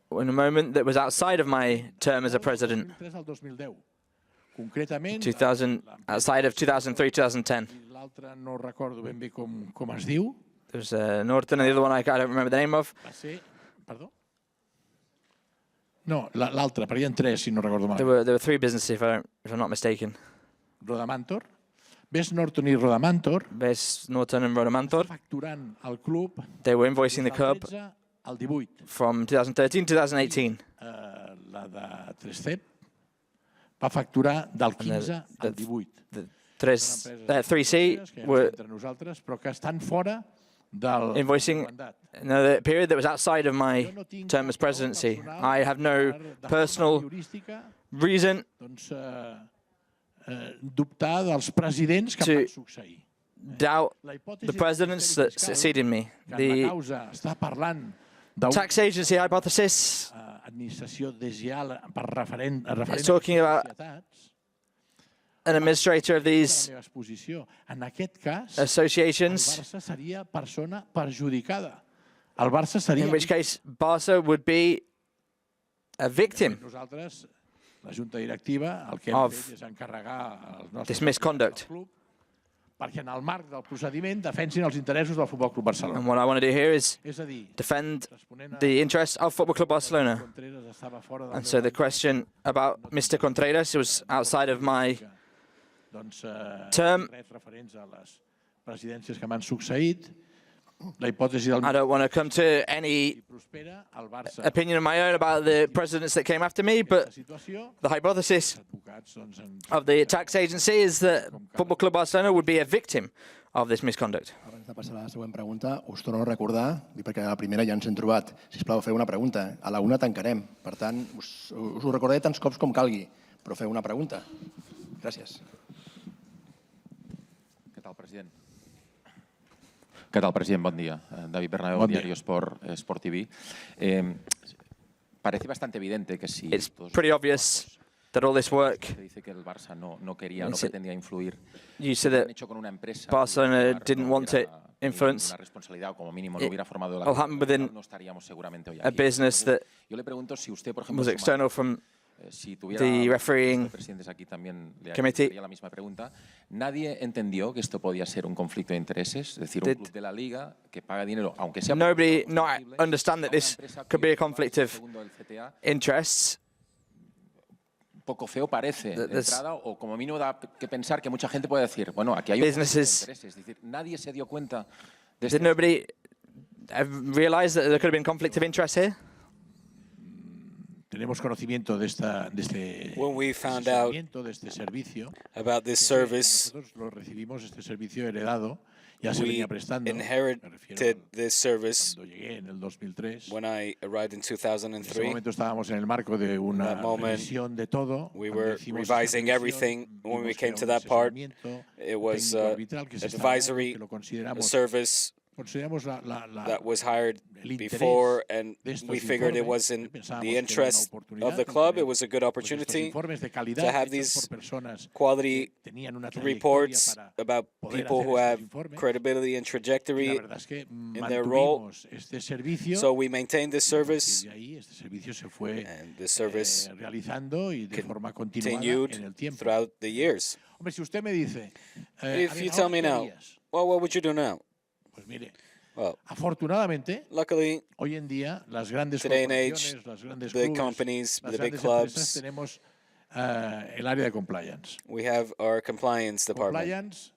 in a moment that was outside of my term as a president. outside of 2003-2010. L'altre no recordo ben bé com es diu. There's Norton, and the other one I don't remember the name of. Va ser... Perdó? No, l'altre, però hi ha tres, si no recordo mal. There were three businesses, if I'm not mistaken. Rodamantor. Best Norton i Rodamantor. Best Norton and Rodamantor. Facturant al club. They were invoicing the club al 18. from 2013 to 2018. La de Trescep va facturar del 15 al 18. The 3C were invoicing another period that was outside of my term as presidency. I have no personal reason to doubt the presidents that succeeded me. The tax agency hypothesis is talking about an administrator of these associations, in which case Barca would be a victim of this misconduct. And what I want to do here is defend the interests of Football Club Barcelona. And so the question about Mr. Contreras was outside of my term. I don't want to come to any opinion of my own about the presidents that came after me, but the hypothesis of the tax agency is that Football Club Barcelona would be a victim of this misconduct. Abans de passar a la següent pregunta, us torno a recordar, perquè a la primera ja ens hem trobat, sisplau, feu una pregunta. A la una tancarem. Per tant, us ho recordaré tants cops com calgui, però feu una pregunta. Gràcies. Què tal, president? Què tal, president? Bon dia. David Bernabeu, Diario Sport TV. Parece bastante evidente que si... It's pretty obvious that all this work, dice que el Barça no quería, no pretendía influir. You said that Barcelona didn't want to influence. It all happened within a business that was external from the refereing committee. Nadie entendió que esto podía ser un conflicto de intereses, es decir, un club de la liga que paga dinero, aunque sea... Nobody not understand that this could be a conflict of interests. Poco feo parece de entrada, o como mínimo da que pensar que mucha gente puede decir, bueno, aquí hay un conflicto de intereses, es decir, nadie se dio cuenta de Did nobody realize that there could have been conflict of interest here? Tenemos conocimiento de este When we found out servicio, about this service, nosotros lo recibimos, este servicio heredado, ya se venía prestando. We inherited this service cuando llegué en el 2003. When I arrived in 2003. En ese momento estábamos en el marco de una revisión de todo. We were revising everything. When we came to that part, it was advisory, a service that was hired before, and we figured it was in the interest of the club. It was a good opportunity to have these quality reports about people who have credibility and trajectory in their role. So we maintained this service, and this service continued throughout the years. If you tell me now, well, what would you do now? Well, afortunadamente, luckily, hoy en día, las grandes today and age, the companies, the big clubs, tenemos el área de compliance. We have our compliance department.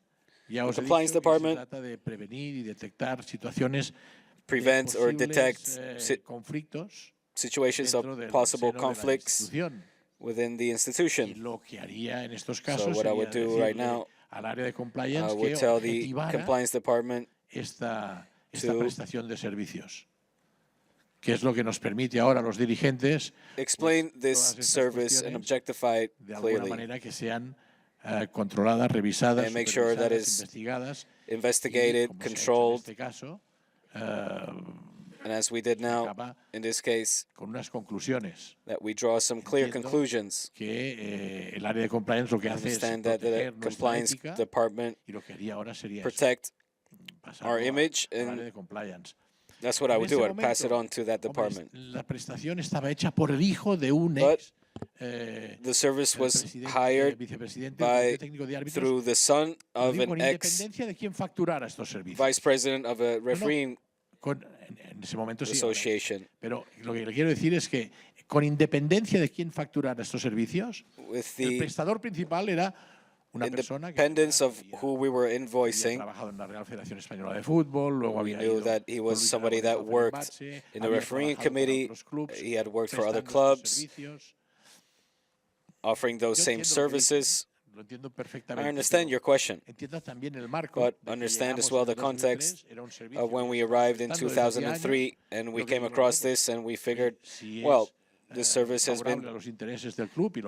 The compliance department trata de prevenir y detectar situaciones prevent or detect situations of possible conflicts within the institution. So what I would do right now, I would tell the compliance department esta prestación de servicios, que es lo que nos permite ahora a los dirigentes explain this service and objectify it de alguna clearly, manera que sean controladas, revisadas, and make sure that is investigadas, investigated, controlled, en este caso, and as we did now, in this case, con unas conclusiones, that we draw some clear conclusions. Que el área de compliance lo que hace es That the compliance department y lo que haría ahora sería protect our image and That's what I would do. I'd pass it on to that department. La prestación estaba hecha por el hijo de un But ex the service was hired through the son of an ex-vice president of a refereeing association. Pero lo que le quiero decir es que con independencia de quién facturara estos servicios, el prestador principal era una persona que independence of who we were había invoicing. trabajado en la Real Federación Española de Fútbol, luego We había knew ido that he was somebody that worked in the refereeing committee. He had worked for other clubs, offering those same services. I understand your question, but understand as well the context of when we arrived in 2003 and we came across this and we figured, well, this service has been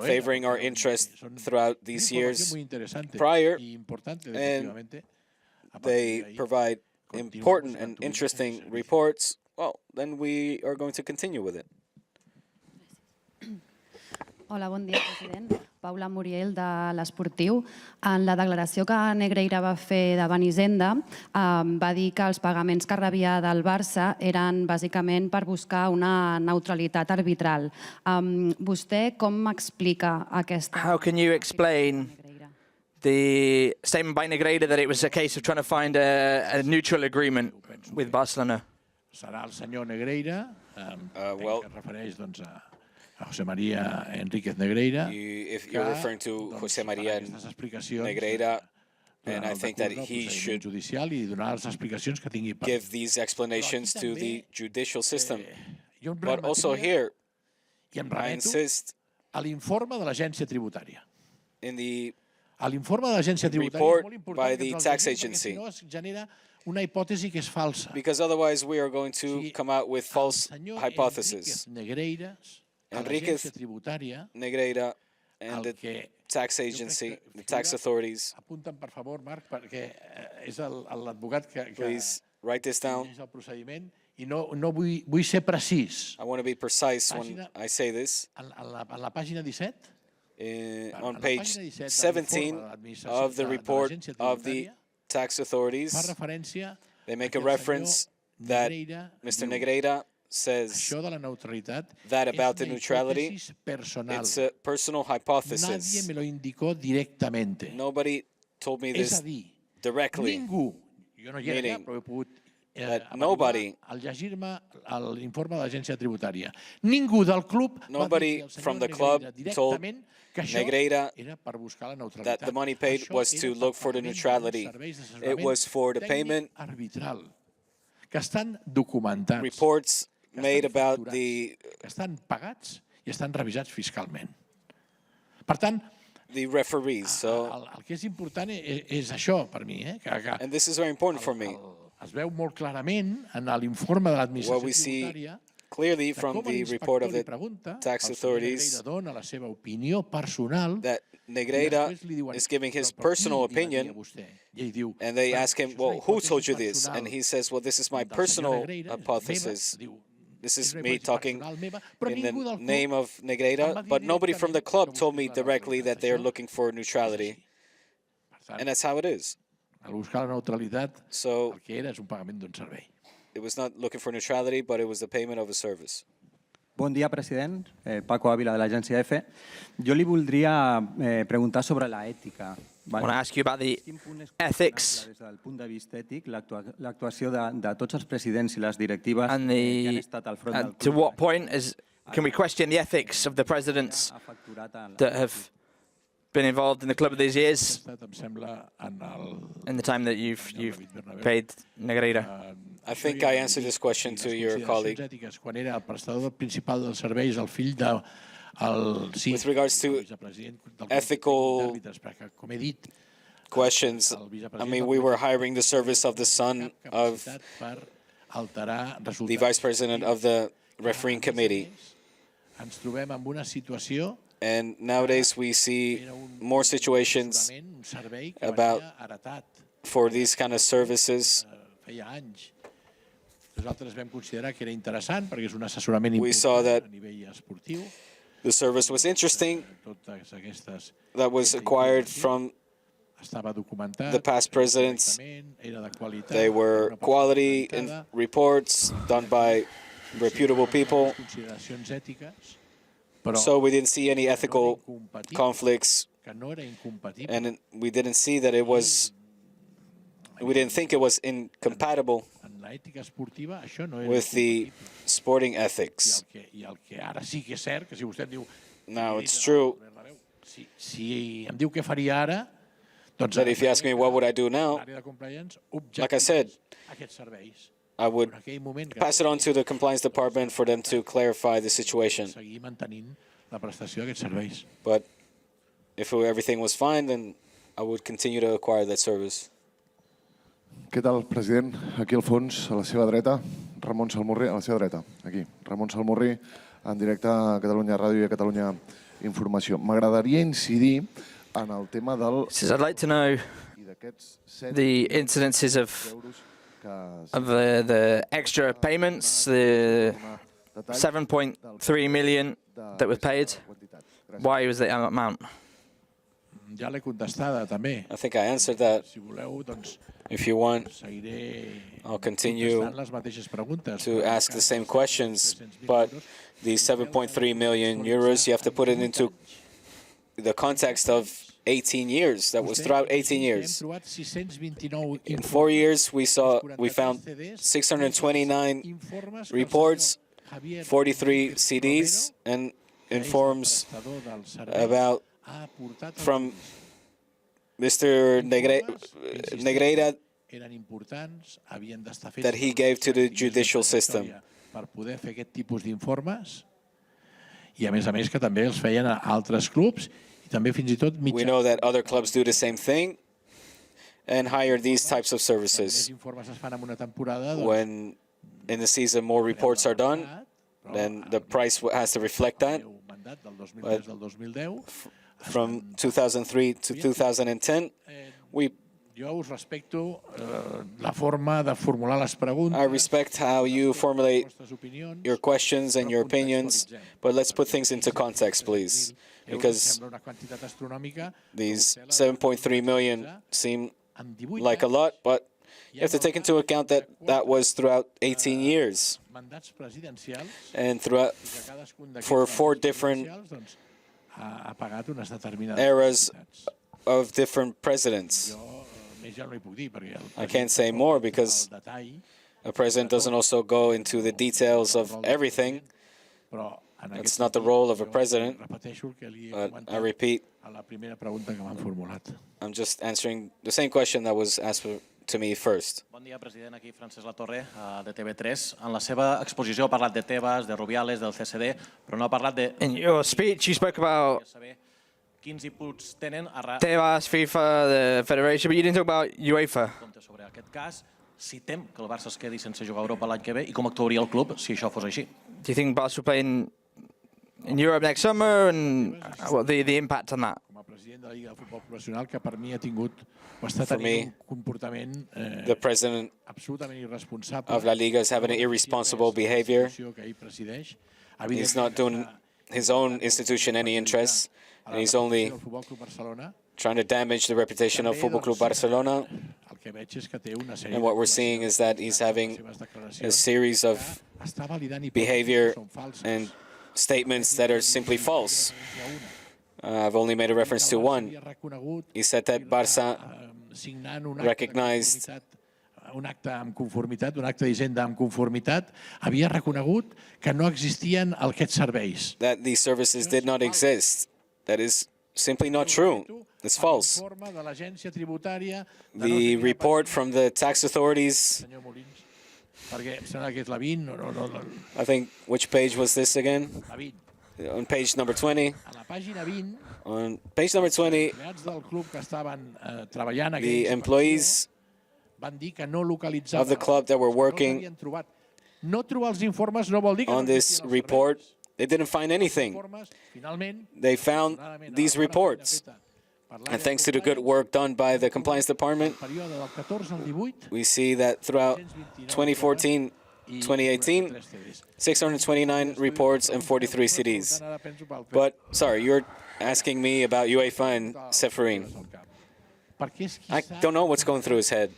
favoring our interest throughout these years prior, and they provide important and interesting reports. Well, then we are going to continue with it. Hola, bon dia, president. Paula Muriel, de l'Esportiu. En la declaració que Negreira va fer davant Hisenda, va dir que els pagaments que rebia del Barça eren bàsicament per buscar una neutralitat arbitral. Vostè com explica aquesta... How can you explain the statement by Negreira that it was a case of trying to find a neutral agreement with Barcelona? Serà el senyor Negreira, que es refereix doncs, a José María Enríquez Negreira. If you're referring to José María Negreira, and I think that he should give these explanations to the judicial system. But also here, I insist l'informe de l'agència tributària. in the L'informe de l'agència report tributària by the tax agency, no es genera una hipòtesi que és falsa. because otherwise we are going to come out with false hypotheses. Enríquez Negreira and the tax agency, the tax authorities. Apunten, per favor, Marc, perquè és l'advocat que Please write this down. és el procediment i no vull ser precís. I want to be precise when I say this. En la pàgina 17, On page 17 of the report of the tax authorities, they make a reference that Mr. Negreira says that about the neutrality, it's a personal hypothesis. Nobody told me this directly, meaning that nobody from the club told Negreira that the money paid was to look for the neutrality. It was for the payment reports made about the the referees. So, and this is very important for me. What we see clearly from the report of the tax authorities that Negreira is giving his personal opinion, and they ask him, well, who told you this? And he says, well, this is my personal hypothesis. This is me talking in the name of Negreira, but nobody from the club told me directly that they are looking for neutrality. And that's how it is. So, it was not looking for neutrality, but it was the payment of a service. Bon dia, president. Paco Ávila, de l'agència EFE. Jo li voldria preguntar sobre la ètica. I want to ask you about the ethics Des del punt de vista ètic, l'actuació de tots els presidents i les directives and que han estat al front del club. to what point can we question the ethics of the presidents that have been involved in the club of these years in the time that you've paid Negreira? I think I answered this question to your colleague. With regards to ethical questions, I mean, we were hiring the service of the son of the vice president of the refereeing committee. And nowadays we see more situations about for these kind of services. We saw that the service was interesting, that was acquired from the past presidents, they were quality in reports done by reputable people. So we didn't see any ethical conflicts, and we didn't see that we didn't think it was incompatible with the sporting ethics. Now, it's true that if you ask me what would I do now, like I said, I would pass it on to the compliance department for them to clarify the situation. But if everything was fine, then I would continue to acquire that service. Què tal, president? Aquí al fons, a la seva dreta, Ramon Salmurri, a la seva dreta, aquí. Ramon Salmurri, en directe a Catalunya Ràdio i a Catalunya Informació. M'agradaria incidir en el tema del... I'd like to know the incidences of the extra payments, the 7.3 million that was paid. Why was the amount? I think I answered that. If you want, I'll continue to ask the same questions, but the 7.3 million euros, you have to put it into the context of 18 years. That was throughout 18 years. In 4 years, we found 629 reports, 43 CDs, and informs about from Mr. Negreira that he gave to the judicial system. We know that other clubs do the same thing and hire these types of services. When in the season more reports are done, then the price has to reflect that. But from 2003 to 2010, I respect how you formulate your questions and your opinions, but let's put things into context, please, because these 7.3 million seem like a lot, but you have to take into account that that was throughout 18 years, and for 4 different eras of different presidents. I can't say more because a president doesn't also go into the details of everything. It's not the role of a president, but I repeat, I'm just answering the same question that was asked to me first. Bon dia, president. Aquí Francesc Latorre, de TV3. En la seva exposició ha parlat de Tebas, de Rubiales, del CSD, però no ha parlat de... In your speech, you spoke about quins inputs tenen Tebas, FIFA, the Federation, but you didn't talk about UEFA. Sobre aquest cas, si tem que el Barça es quedi sense jugar a Europa l'any que ve i com actuaria el club si això fos així. Do you think Barça will play in Europe next summer, and what the impact on that? For me, the president of La Liga is having an irresponsible behavior. He's not doing his own institution any interest, and he's only trying to damage the reputation of Football Club Barcelona. And what we're seeing is that he's having a series of behavior and statements that are simply false. I've only made a reference to one. He said that Barça recognized un acte amb conformitat, un acte d'Hisenda amb conformitat, havia reconegut que no existien aquests serveis. That these services did not exist. That is simply not true. It's false. The report from the tax authorities, I think, which page was this again? On page number 20. On page number 20, the employees of the club that were working on this report, they didn't find anything. They found these reports. And thanks to the good work done by the compliance department, we see that throughout 2014-2018, 629 reports and 43 CDs. But, sorry, you're asking me about UEFA and Seferin. I don't know what's going through his head.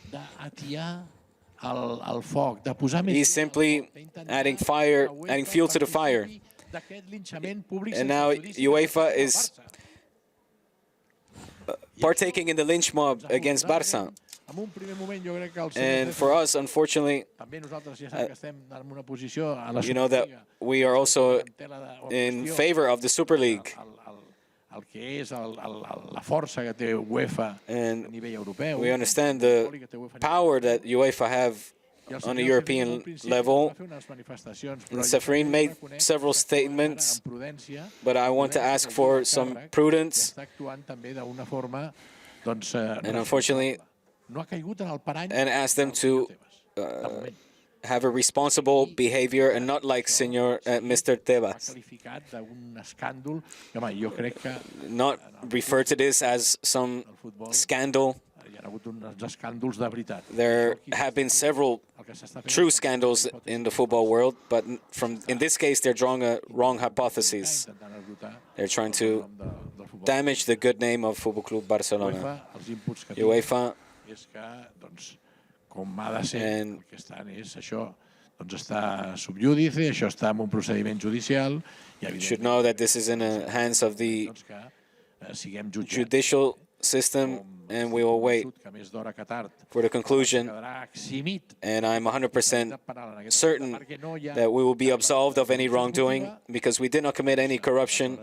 He's simply adding fuel to the fire. And now UEFA is partaking in the lynch mob against Barça. And for us, unfortunately, you know that we are also in favor of the Super League. And we understand the power that UEFA have on a European level. And Safarin made several statements, but I want to ask for some prudence. And unfortunately, and ask them to have a responsible behavior and not like Mr. Tebas. Not refer to this as some scandal. There have been several true scandals in the football world, but in this case, they're drawing a wrong hypothesis. They're trying to damage the good name of Futbol Club Barcelona. UEFA and should know that this is in the hands of the judicial system, and we will wait for the conclusion. And I'm 100% certain that we will be absolved of any wrongdoing because we did not commit any corruption.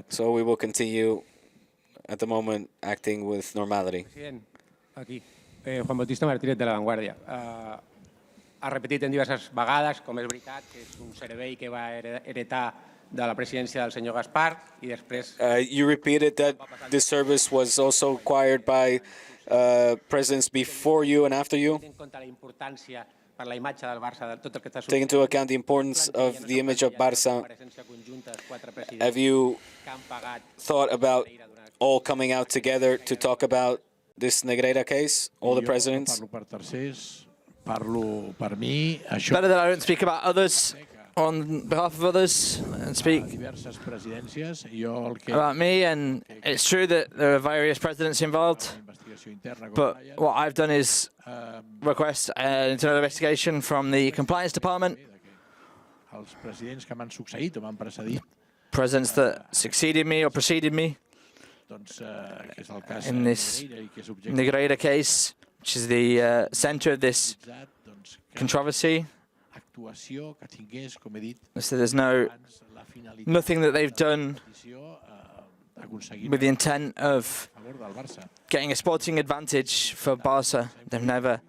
So we will continue at the moment acting with normality. Aquí, Juan Bautista Martínez de La Vanguardia. Ha repetit en diverses vegades, com és veritat, que és un servei que va heretar de la presidència del senyor Gaspar i després... You repeated that this service was also acquired by presidents before you and after you. Take into account the importance of the image of Barça. Have you thought about all coming out together to talk about this Negreira case, all the presidents? Better that I don't speak about others on behalf of others and speak about me. And it's true that there are various presidents involved, but what I've done is request an internal investigation from the compliance department. Presidents that succeeded me or preceded me in this Negreira case, which is the center of this controversy. So there's nothing that they've done with the intent of getting a sporting advantage for Barca. They've never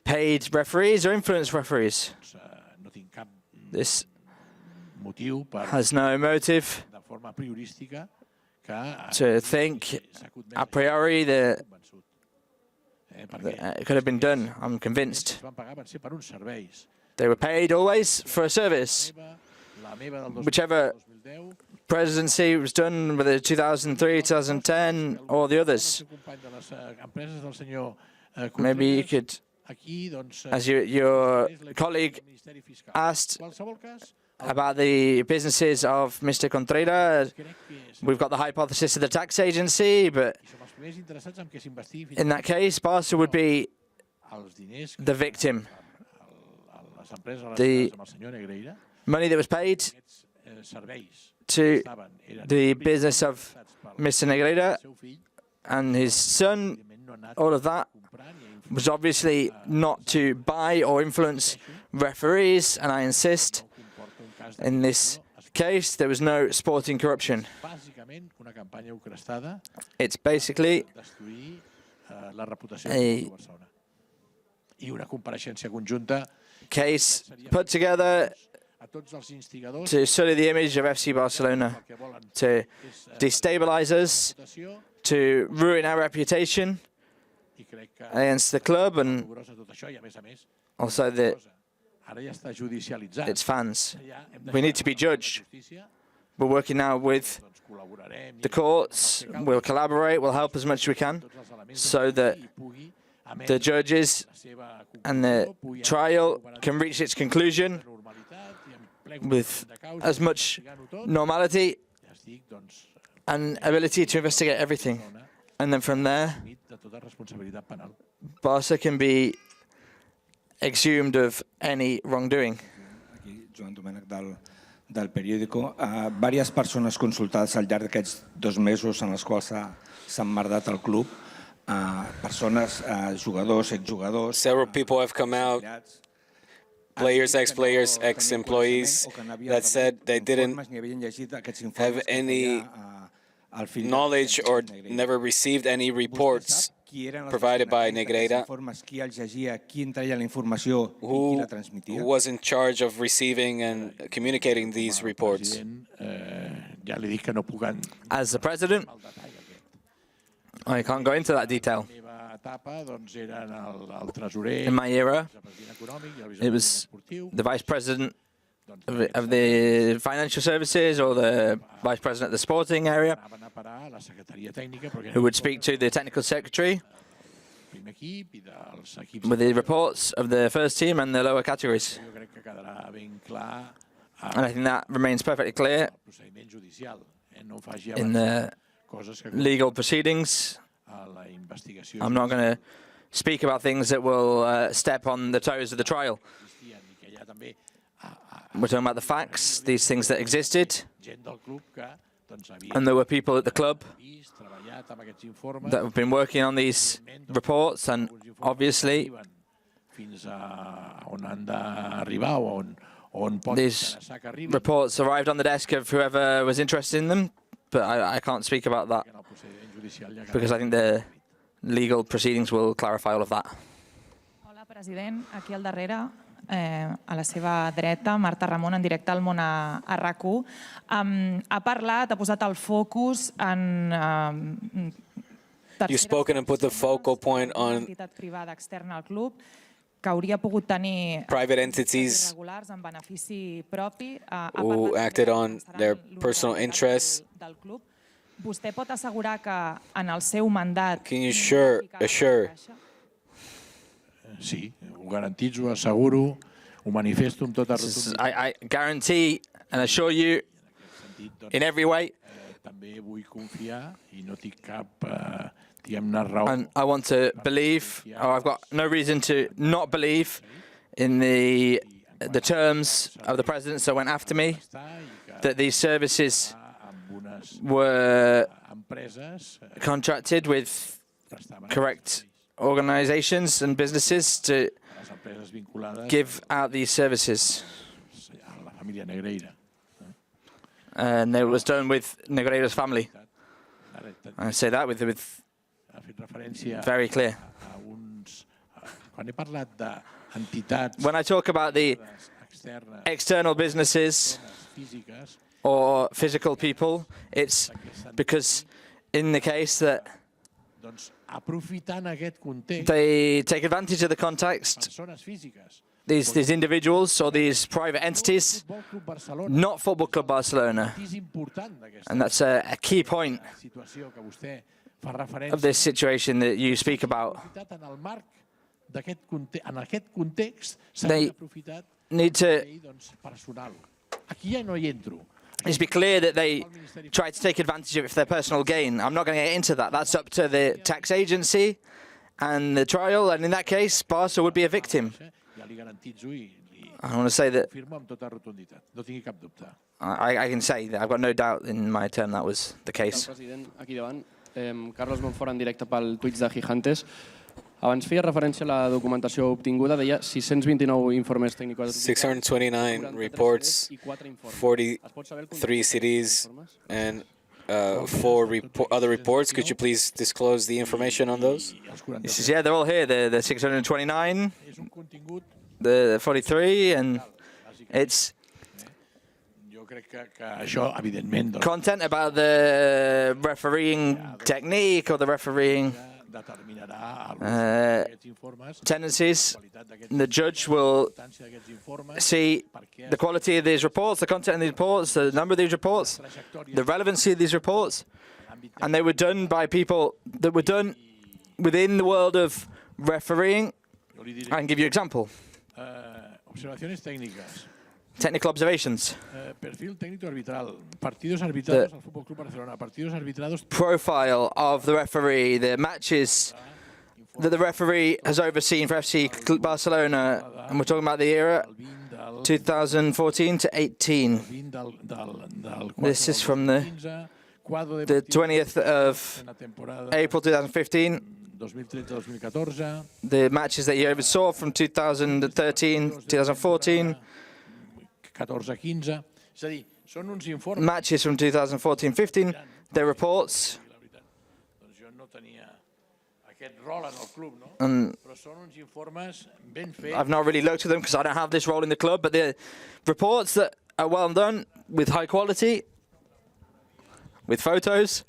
paid referees or influenced referees. This has no motive to think a priori that it could have been done. I'm convinced. They were paid always for a service. Whichever presidency was done, whether 2003, 2010, or the others. Maybe you could, as your colleague asked about the businesses of Mr. Contreras, we've got the hypothesis of the tax agency, but in that case, Barca would be the victim. The money that was paid to the business of Mr. Negreira and his son, all of that was obviously not to buy or influence referees, and I insist, in this case, there was no sporting corruption. It's basically a case put together to sully the image of FC Barcelona, to destabilize us, to ruin our reputation against the club and also its fans. We need to be judged. We're working now with the courts. We'll collaborate. We'll help as much as we can so that the judges and the trial can reach its conclusion with as much normality and ability to investigate everything. And then from there, Barca can be exhumed of any wrongdoing. Joan del periòdico. Diverses persones consultades al llarg d'aquests 2 mesos en els quals s'ha emmerdat el club. Persones, jugadors, exjugadors. Several people have come out, players, ex-players, ex-employees, that said they didn't have any knowledge or never received any reports provided by Negreira, who was in charge of receiving and communicating these reports. As the president, I can't go into that detail. In my era, it was the vice president of the financial services or the vice president of the sporting area who would speak to the technical secretary with the reports of the first team and the lower categories. And I think that remains perfectly clear in the legal proceedings. I'm not going to speak about things that will step on the toes of the trial. We're talking about the facts, these things that existed, and there were people at the club that have been working on these reports, and obviously these reports arrived on the desk of whoever was interested in them, but I can't speak about that because I think the legal proceedings will clarify all of that. Hola, president. Aquí al darrere, a la seva dreta, Marta Ramon, en directe al món a RAC1. Ha parlat, ha posat el focus en... You've spoken and put the focal point on entitat privada externa al club que hauria pogut tenir private entities irregulars en benefici propi. who acted on their personal interests. Del club. Vostè pot assegurar que en el seu mandat... Can you assure? Sí, ho garantitzo, ho asseguro, ho manifesto amb tota rotunditat. I guarantee and assure you in every way. També vull confiar i no tinc cap, diguem-ne, raó. And I want to believe, or I've got no reason to not believe in the terms of the presidents that went after me, that these services were contracted with correct organizations and businesses to give out these services. And it was done with Negreira's family. I say that with very clear. When I talk about the external businesses or physical people, it's because in the case that they take advantage of the context, these individuals or these private entities, not Football Club Barcelona. And that's a key point of this situation that you speak about. They need to just be clear that they try to take advantage of it for their personal gain. I'm not going to get into that. That's up to the tax agency and the trial, and in that case, Barca would be a victim. I want to say that I can say that I've got no doubt in my term that was the case. Carlos Monfort, en directe pel Twitch de Gigantes. Abans feia referència a la documentació obtinguda, deia 629 informes tècnicos. 629 reports, 43 CDs, and 4 other reports. Could you please disclose the information on those? Yeah, they're all here. The 629, the 43, and it's content about the refereeing technique or the refereeing tendencies. The judge will see the quality of these reports, the content of these reports, the number of these reports, the relevancy of these reports, and they were done by people that were done within the world of refereeing. I can give you an example. Technical observations. Perfil técnico arbitral. Partidos arbitrados al Fútbol Club Barcelona. Partidos arbitrados. Profile of the referee, the matches that the referee has overseen for FC Barcelona, and we're talking about the era 2014 to 18. This is from the 20th of April 2015. The matches that you oversaw from 2013, 2014. Matches from 2014-15. Their reports. And I've not really looked at them because I don't have this role in the club, but the reports that are well done, with high quality, with photos.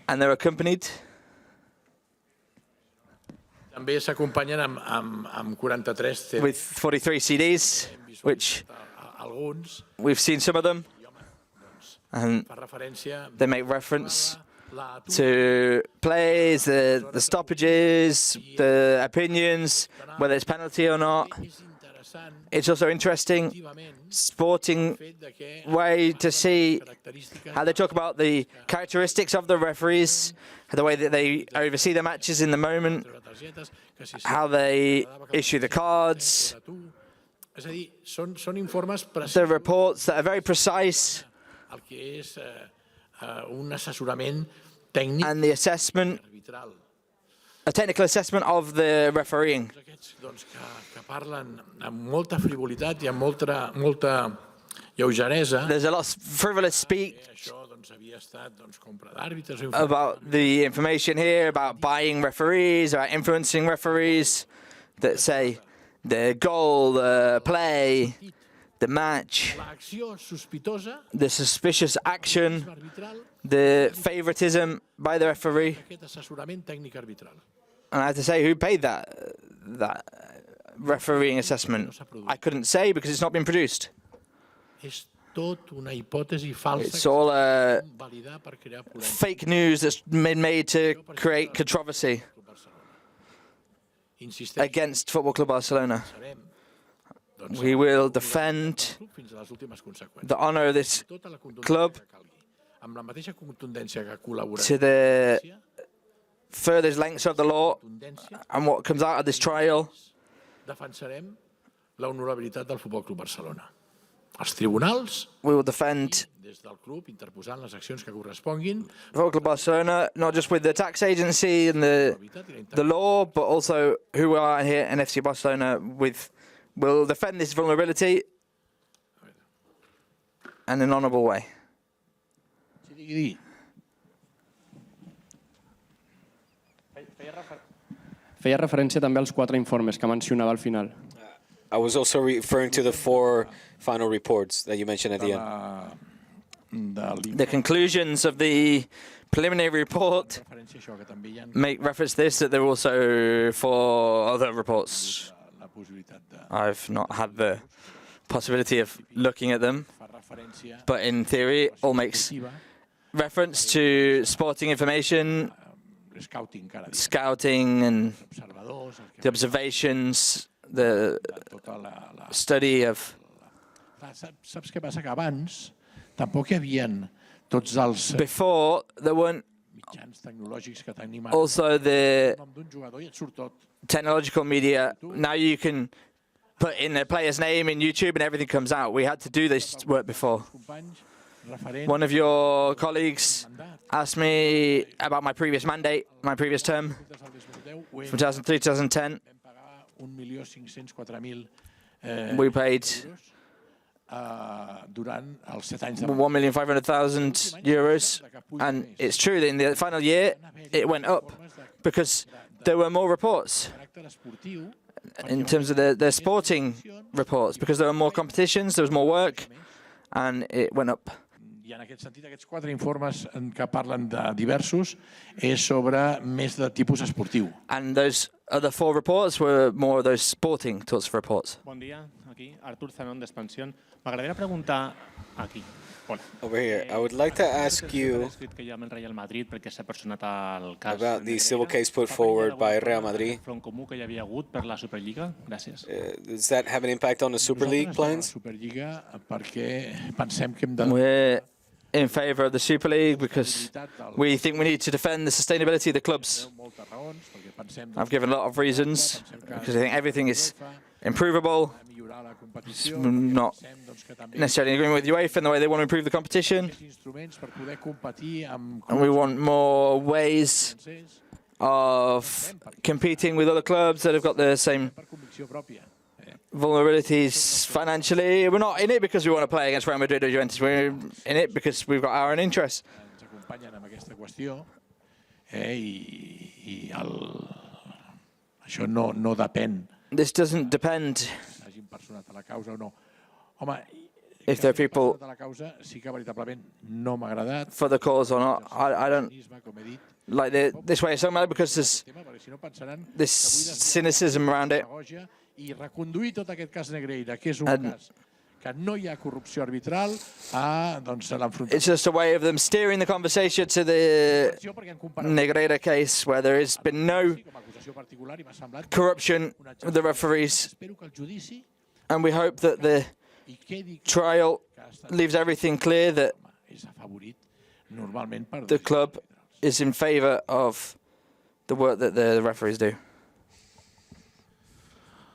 And they're accompanied. També s'acompanyen amb 43 CDs. With 43 CDs, which we've seen some of them. And they make reference to plays, the stoppages, the opinions, whether it's penalty or not. It's also interesting, sporting way to see how they talk about the characteristics of the referees, the way that they oversee the matches in the moment, how they issue the cards. The reports that are very precise. And the assessment, a technical assessment of the refereeing. There's a lot of frivolous speech about the information here, about buying referees, about influencing referees, that say the goal, the play, the match, the suspicious action, the favoritism by the referee. And I have to say, who paid that refereeing assessment? I couldn't say because it's not been produced. It's all fake news that's been made to create controversy against Football Club Barcelona. We will defend the honor of this club to the furthest lengths of the law, and what comes out of this trial. We will defend Football Club Barcelona, not just with the tax agency and the law, but also who we are here in FC Barcelona with. We'll defend this vulnerability in an honourable way. Feia referència també als 4 informes que mencionava al final. I was also referring to the 4 final reports that you mentioned at the end. The conclusions of the preliminary report make reference to this, that there are also 4 other reports. I've not had the possibility of looking at them, but in theory, it all makes reference to sporting information, scouting and the observations, the study of... Before, there weren't also the technological media. Now you can put in a player's name in YouTube and everything comes out. We had to do this work before. One of your colleagues asked me about my previous mandate, my previous term, from 2003 to 2010. We paid €1,500,000, and it's true that in the final year it went up because there were more reports in terms of the sporting reports, because there were more competitions, there was more work, and it went up. I en aquest sentit, aquests 4 informes que parlen de diversos és sobre més de tipus esportiu. And those other 4 reports were more of those sporting sorts of reports. Bon dia, aquí, Artur Zanon d'Expansión. M'agradaria preguntar aquí. Over here, I would like to ask you about the civil case put forward by Real Madrid. Does that have an impact on the Super League plans? We're in favour of the Super League because we think we need to defend the sustainability of the clubs. I've given a lot of reasons because I think everything is improvable. It's not necessarily in agreement with UEFA and the way they want to improve the competition. And we want more ways of competing with other clubs that have got the same vulnerabilities financially. We're not in it because we want to play against Real Madrid or Juventus. We're in it because we've got our own interests. This doesn't depend if there are people for the cause or not. I don't like this way of talking about it because there's this cynicism around it. It's just a way of them steering the conversation to the Negreira case where there has been no corruption with the referees. And we hope that the trial leaves everything clear that the club is in favour of the work that the referees do.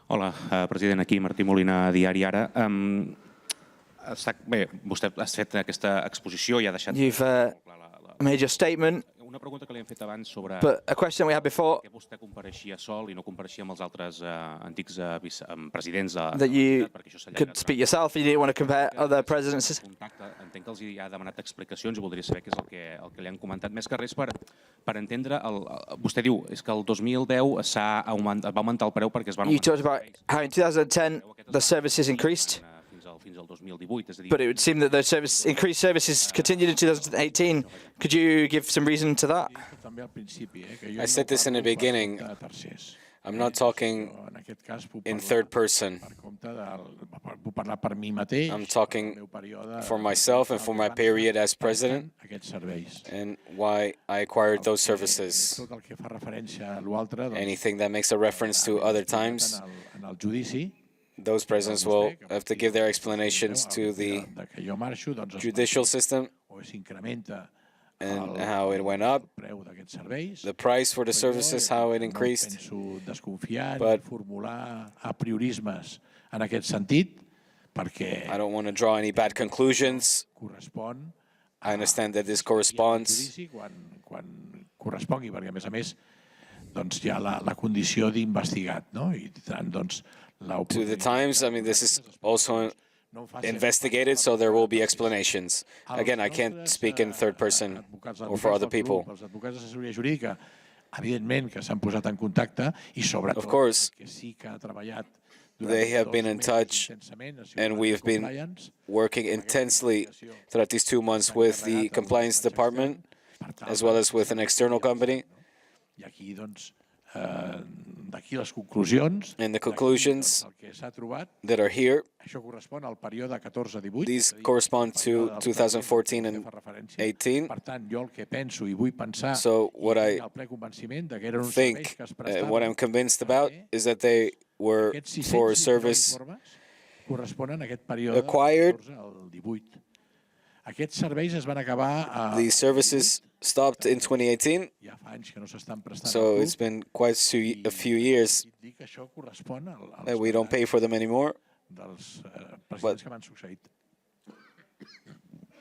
Hola, president, aquí Martí Molina, Diari Ara. Bé, vostè ha fet aquesta exposició i ha deixat... You've made your statement. Una pregunta que li hem fet abans sobre... But a question we had before... que vostè compareixia sol i no compareixia amb els altres antics presidents de... That you could speak yourself, you didn't want to compare other presidents. Entenc que els ha demanat explicacions i voldria saber què és el que li han comentat. Més que res per entendre... Vostè diu és que el 2010 va augmentar el preu perquè es van augmentar... You talked about how in 2010 the services increased. But it would seem that those increased services continued in 2018. Could you give some reason to that? I said this in the beginning. I'm not talking in third person. I'm talking for myself and for my period as president and why I acquired those services. Anything that makes a reference to other times, those presidents will have to give their explanations to the judicial system and how it went up, the price for the services, how it increased. But I don't want to draw any bad conclusions. I understand that this corresponds to the times. I mean, this is also investigated, so there will be explanations. Again, I can't speak in third person or for other people. Of course, they have been in touch, and we've been working intensely throughout these 2 months with the compliance department, as well as with an external company. And the conclusions that are here, these correspond to 2014 and 18. So what I think, what I'm convinced about, is that they were for a service acquired. These services stopped in 2018, so it's been quite a few years that we don't pay for them anymore.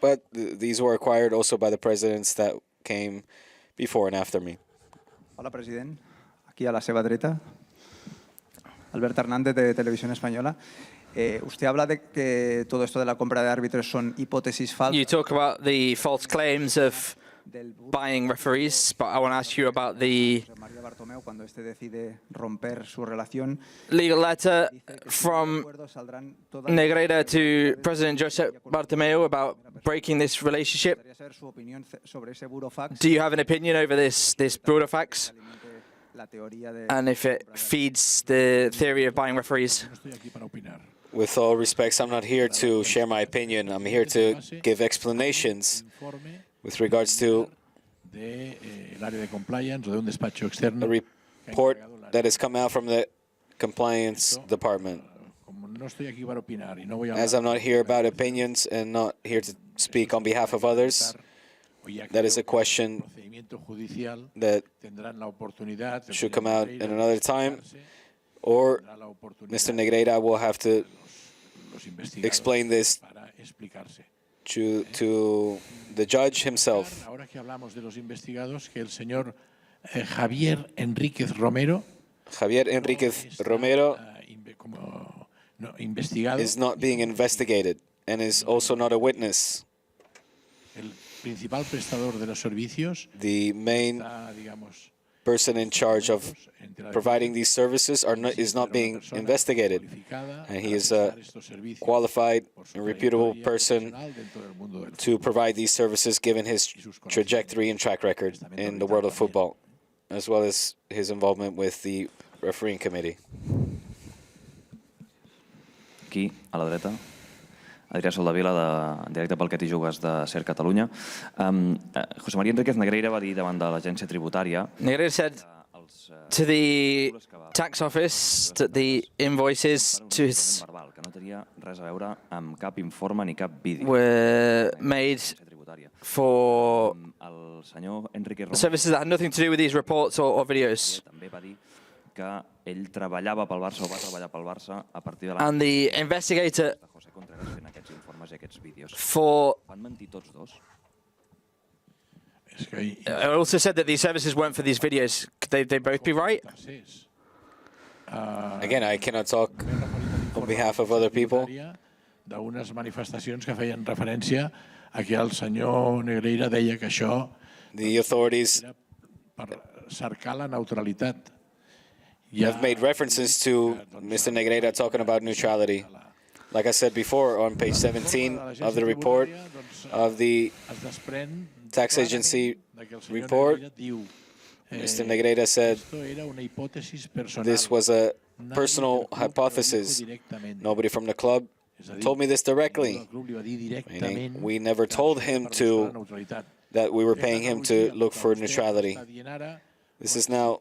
But these were acquired also by the presidents that came before and after me. Hola, president. Aquí a la seva dreta. Alberto Hernández, de Televisión Española. Usted habla de que todo esto de la compra de árbitros son hipótesis falsas. You talk about the false claims of buying referees, but I want to ask you about the legal letter from Negreira to President Josep Bartomeu about breaking this relationship. Do you have an opinion over this burofax and if it feeds the theory of buying referees. With all respects, I'm not here to share my opinion. I'm here to give explanations with regards to a report that has come out from the compliance department. As I'm not here about opinions and not here to speak on behalf of others, that is a question that should come out in another time, or Mr. Negreira will have to explain this to the judge himself. Javier Enríquez Romero is not being investigated and is also not a witness. The main person in charge of providing these services is not being investigated, and he is a qualified and reputable person to provide these services given his trajectory and track record in the world of football, as well as his involvement with the refereeing committee. Aquí, a la dreta. Adrià Soldavila, directe pel Que t'hi jugues de Ser Catalunya. José María Enríquez Negreira va dir davant de l'agència tributària... Negreira said to the tax office that the invoices to his were made for services that had nothing to do with these reports or videos. And the investigator for also said that these services weren't for these videos. Could they both be right? Again, I cannot talk on behalf of other people. D'unes manifestacions que feien referència a que el senyor Negreira deia que això era per cercar la neutralitat. I've made references to Mr. Negreira talking about neutrality. Like I said before, on page 17 of the report of the tax agency report, Mr. Negreira said this was a personal hypothesis. Nobody from the club told me this directly. Meaning we never told him that we were paying him to look for neutrality. This is now...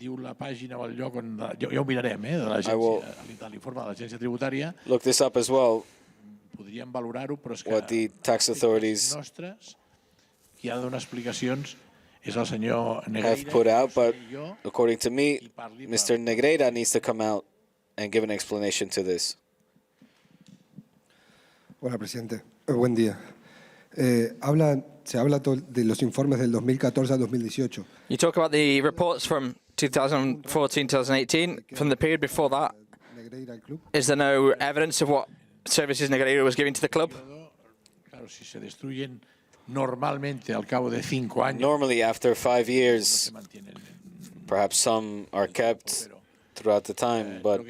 I will look this up as well, what the tax authorities have put out, but according to me, Mr. Negreira needs to come out and give an explanation to this. Hola, presidente. Buen día. Se habla de los informes del 2014 a 2018. You talk about the reports from 2014-2018. From the period before that, is there no evidence of what services Negreira was giving to the club? Normally, after 5 years, perhaps some are kept throughout the time, but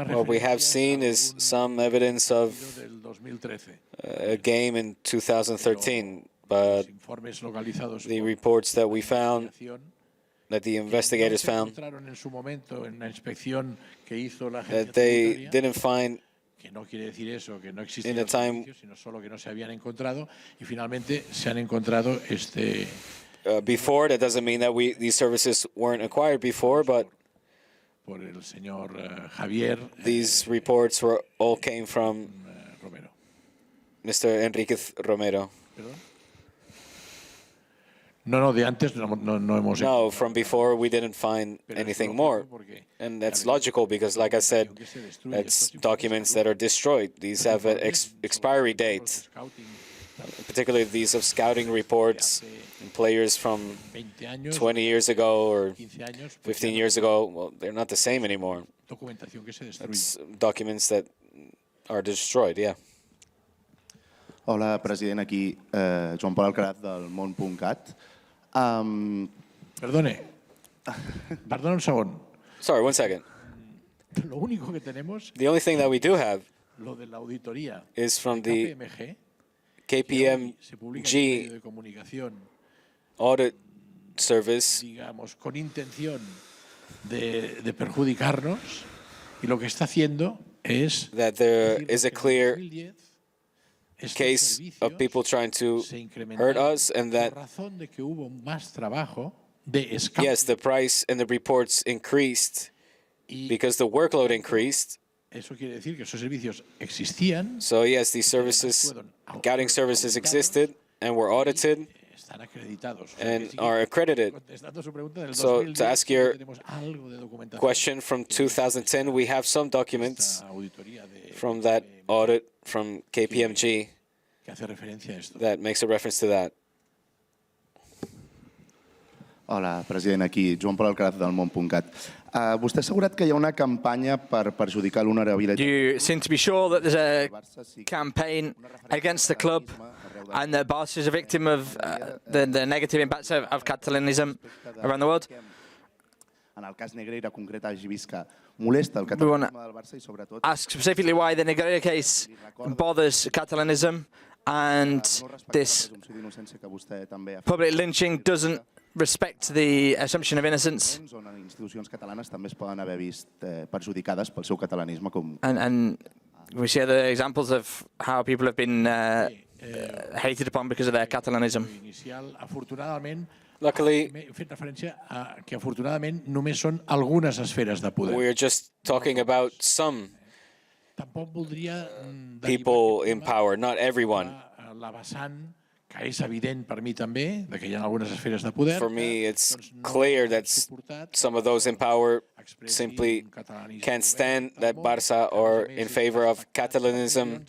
what we have seen is some evidence of a game in 2013, but the reports that we found, that the investigators found, that they didn't find in the time before. That doesn't mean that these services weren't acquired before, but these reports all came from Mr. Enríquez Romero. No, from before we didn't find anything more. And that's logical because, like I said, that's documents that are destroyed. These have an expiry date, particularly these of scouting reports and players from 20 years ago or 15 years ago. Well, they're not the same anymore. It's documents that are destroyed, yeah. Hola, president. Aquí Joan Pol Alcaraz del Món.cat. Perdone un segon. Sorry, 1 second. The only thing that we do have is from the KPMG audit service, digamos, con intención de perjudicarnos, y lo que está haciendo es that there is a clear case of people trying to hurt us, and that, yes, the price and the reports increased because the workload increased. Eso quiere decir que esos servicios existían. So yes, these services, accounting services existed and were audited and are accredited. So to ask your question, from 2010, we have some documents from that audit from KPMG that makes a reference to that. Hola, president, aquí Joan Alcaraz del Món.cat. Vostè ha assegurat que hi ha una campanya per perjudicar l'honorabilitat. You seem to be sure that there's a campaign against the club and that Barca is a victim of the negative impacts of Catalanism around the world. En el cas Negreira concret hagi vist que molesta el catalanisme del Barça I sobretot... Ask specifically why the Negreira case bothers Catalanism and this public lynching doesn't respect the assumption of innocence. Institucions catalanes també es poden haver vist perjudicades pel seu catalanisme com... And we see other examples of how people have been hated upon because of their Catalanism. Luckily, he fet referència a que afortunadament només són algunes esferes de poder. We're just talking about some people in power, not everyone. La vessant que és evident per mi també, que hi ha algunes esferes de poder. For me, it's clear that some of those in power simply can't stand that Barça are in favor of Catalanism,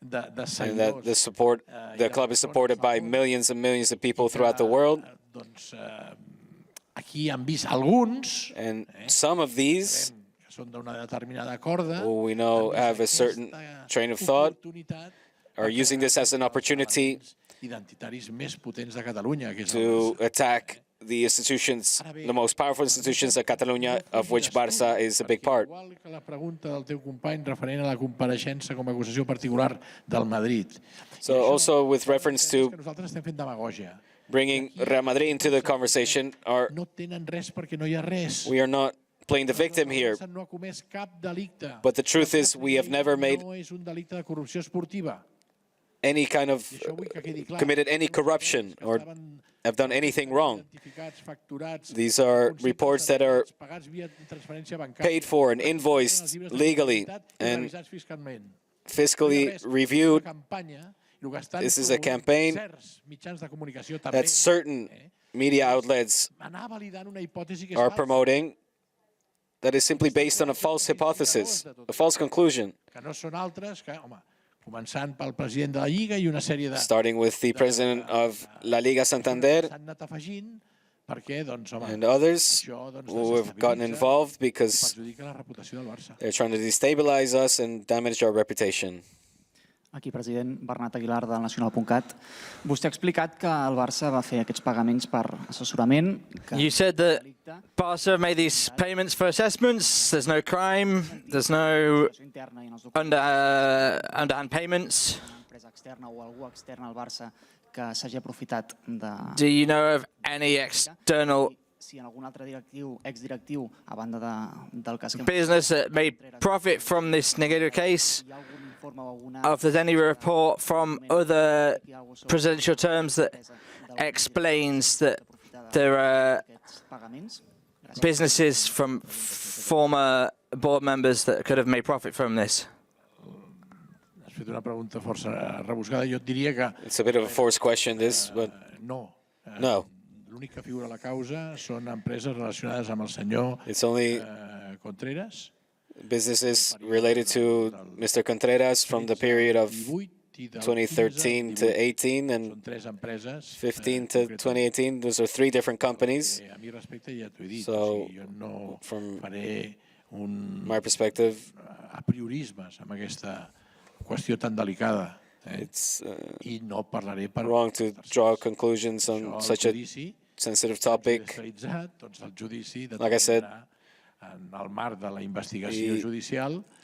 and that the club is supported by millions and millions of people throughout the world. Aquí han vist alguns, and some of these, que són d'una determinada corda, who we know have a certain train of thought, are using this as an opportunity to attack the institutions, the most powerful institutions of Catalonia, of which Barça is a big part. Igual que la pregunta del teu company referent a la compareixença com a acusació particular del Madrid. So also with reference to nosaltres estem fent demagògia. Bringing Real Madrid into the conversation, no tenen res perquè no hi ha res. We are not playing the victim here. No ha comès cap delicte. But the truth is, we have never made No és un delicte de corrupció esportiva. any kind of committed any corruption or have done anything wrong. These are reports that are paid for and invoiced legally and fiscally reviewed. This is a campaign that certain media outlets are promoting that is simply based on a false hypothesis, a false conclusion. Començant pel president de la Lliga I una sèrie de... Starting with the president of La Liga Santander and others who have gotten involved because they're trying to destabilize us and damage our reputation. Aquí, president Bernat Aguilar del Nacional.cat. Vostè ha explicat que el Barça va fer aquests pagaments per assessorament. You said that Barca made these payments for assessments. There's no crime. There's no underhand payments. Empresa externa o algú extern al Barça que s'hagi aprofitat de... Do you know of any external si en algun altre directiu, exdirectiu, a banda del cas que... business that made profit from this Negreira case? If there's any report from other presidential terms that explains that there are businesses from former board members that could have made profit from this? Has fet una pregunta força rebuscada. Jo et diria que... It's a bit of a forced question, this, but... No. No. L'únic que figura a la causa són empreses relacionades amb el senyor Contreras. Businesses related to Mr. Contreras from the period of 2013 to 18 and 15 to 2018. Those are three different companies. So, from my perspective, amb aquesta qüestió tan delicada. It's wrong to draw conclusions on such a sensitive topic. Like I said, the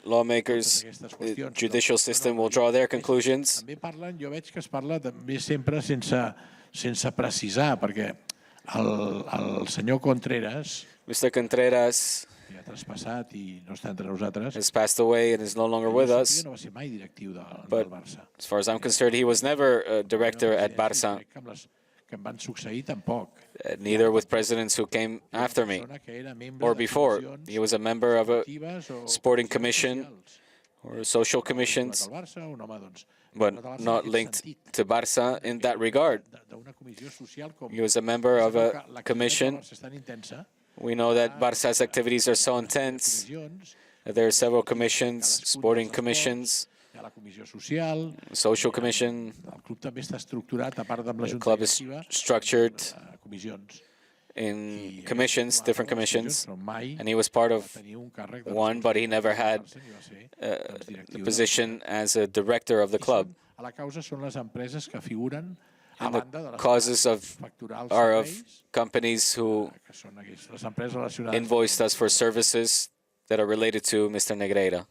lawmakers, the judicial system will draw their conclusions. Jo veig que es parla també sempre sense precisar, perquè El senyor Contreras, Mr. Contreras que ha traspassat i no està entre nosaltres, has passed away and is no longer with us. no va ser mai directiu del But Barça. as far as I'm concerned, he was never a director at Barça. Que em van succeir tampoc. Neither with presidents who came after me or before. He was a member of a sporting commission or social commissions, but not linked to Barça in that regard. He was a member of a commission. We know that Barça's activities are so intense. There are several commissions, sporting commissions, social commission. The club is structured in commissions, different commissions, and he was part of one, but he never had the position as a director of the club. And the causes are of companies who invoiced us for services that are related to Mr. Negreira.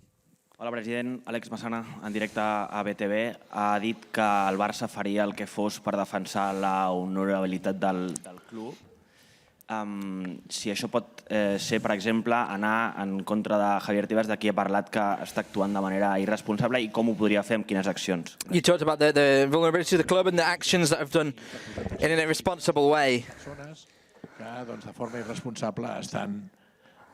Hola, president. Àlex Massana, en directe a BTV, ha dit que el Barça faria el que fos per defensar la honorabilitat del club. Si això pot ser, per exemple, anar en contra de Javier Tebas, de qui ha parlat que està actuant de manera irresponsable, i com ho podria fer, amb quines accions? You talked about the vulnerability of the club and the actions that have done in an irresponsible way. Que de forma irresponsable estan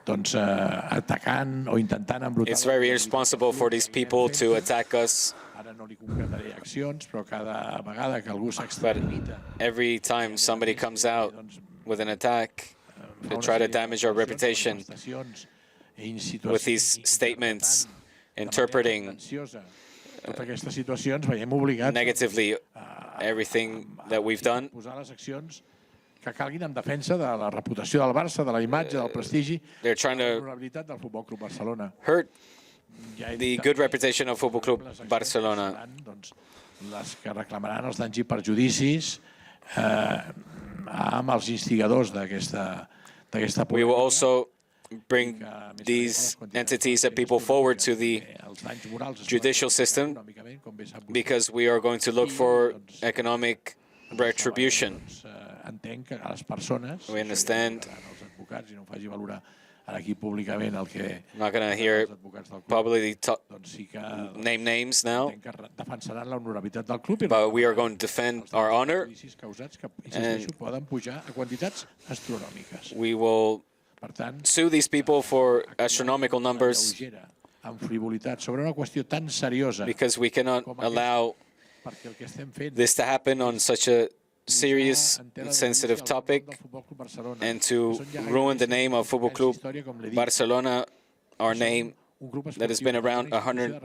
atacant o intentant embrutar. It's very irresponsible for these people to attack us. Ara no li concretaré accions, però cada vegada que algú s'extravita. Every time somebody comes out with an attack to try to damage our reputation with these statements interpreting negatively everything that we've done. Que calguin en defensa de la reputació del Barça, de la imatge, del prestigi, They're trying de to l'honorabilitat del Futbol Club Barcelona. hurt the good reputation of Football Club Barcelona. Les que reclamaran els danys i perjudicis amb els instigadors d'aquesta polèmica. We will also bring these entities and people forward to the judicial system because we are going to look for economic retribution. Entenc que a les persones, We understand. els advocats, i no em faci valorar aquí públicament el que I'm not going to hear publicly name names now, defensaran l'honorabilitat del club, but we are going to defend our honor, causats que, insisteixo, poden pujar a quantitats astronòmiques. we will sue these people for astronomical numbers Amb frivolitat sobre una qüestió tan seriosa, because we cannot allow perquè el que estem fent this to happen on such a serious and sensitive topic and to ruin the name of Football Club Barcelona, our name that has been around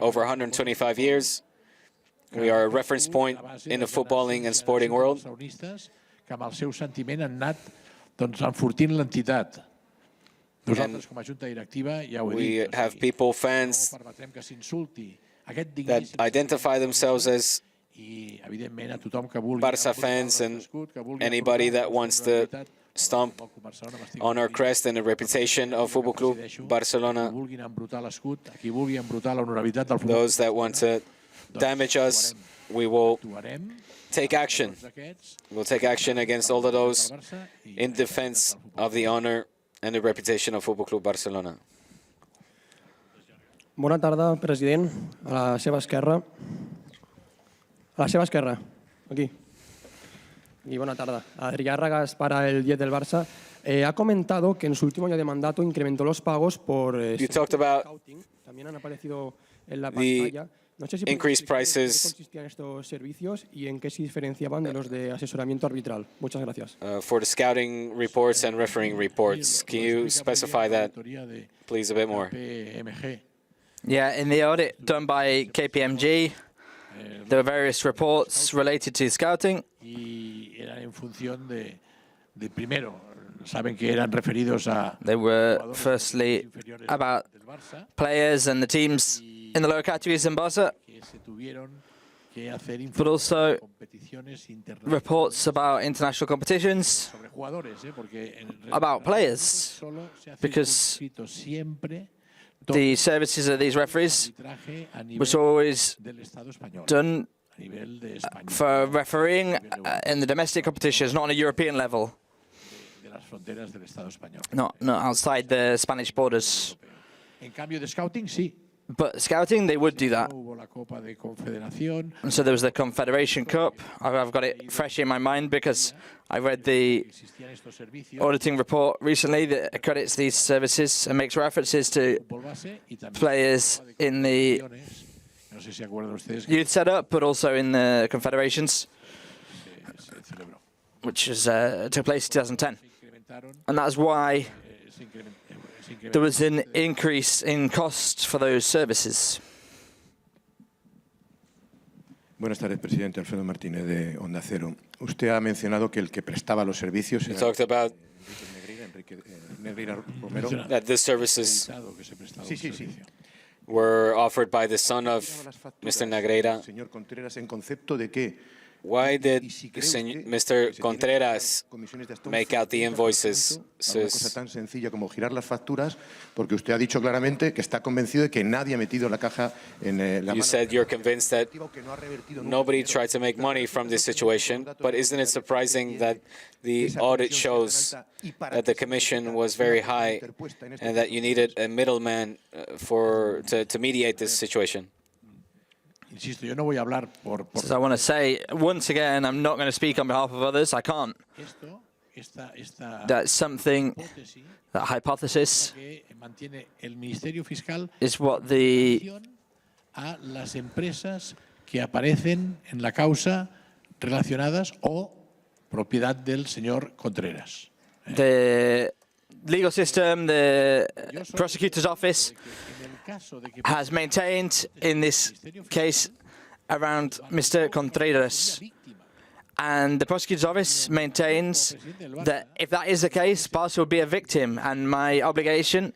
over 125 years. We are a reference point in the footballing and sporting world. que amb el seu sentiment han anat enfortint l'entitat. Nosaltres, com a junta directiva, ja ho he We dit, have people, fans, permetrem que s'insulti aquest that digníssim identify themselves as i, evidentment, a tothom que vulgui Barça fans and anybody that wants to stomp on our crest and the reputation of Football Club Barcelona. vulguin embrutar l'escut, a qui vulgui embrutar l'honorabilitat del futbol. Those that want to damage us, we will take action. We'll take action against all of those in defense of the honor and the reputation of Football Club Barcelona. Bona tarda, president. A la seva esquerra. A la seva esquerra, aquí. Y buena tarde. Adrián Ragas para el 10 del Barça. Ha comentado que en su último año de mandato incrementó los pagos por scouting. También han aparecido en la pantalla. No sé si increased prices consistían estos servicios y en qué se diferenciaban de los de asesoramiento arbitral. Muchas gracias. For the scouting reports and refereeing reports, can you specify that, please, a bit more? Yeah, in the audit done by KPMG, there were various reports related to scouting. Y eran en función de primero, saben que eran referidos a. They were firstly about players and the teams in the lower categories in Barca, but also reports about international competitions, about players, because the services of these referees was always done for refereeing in the domestic competitions, not on a European level. not outside the Spanish borders. En cambio de scouting, sí. But scouting, they would do that. And so there was the Confederation Cup. I've got it fresh in my mind because I read the auditing report recently that accredits these services and makes references to players in the youth setup, but also in the confederations, which took place in 2010. And that's why there was an increase in costs for those services. Buenas tardes, presidente. Alfredo Martínez, de Onda Cero. Usted ha mencionado que el que prestaba los servicios era talked about Negreira Romero. that the services were offered by the son of Mr. Negreira. Señor Contreras, en concepto de que Why did Mr. Contreras make out the invoices? Una cosa tan sencilla como girar las facturas, porque usted ha dicho claramente que está convencido de que nadie ha metido la caja en la You said you're convinced that nobody tried to make money from this situation, but isn't it surprising that the audit shows that the commission was very high and that you needed a middleman to mediate this situation? Insisto, yo no voy a hablar por... So I want to say, once again, I'm not going to speak on behalf of others. I can't. That's something, that hypothesis, is what the... a las empresas que aparecen en la causa relacionadas o propiedad del señor Contreras. The legal system, the prosecutor's office, has maintained in this case around Mr. Contreras. And the prosecutor's office maintains that if that is the case, Barca would be a victim. And my obligation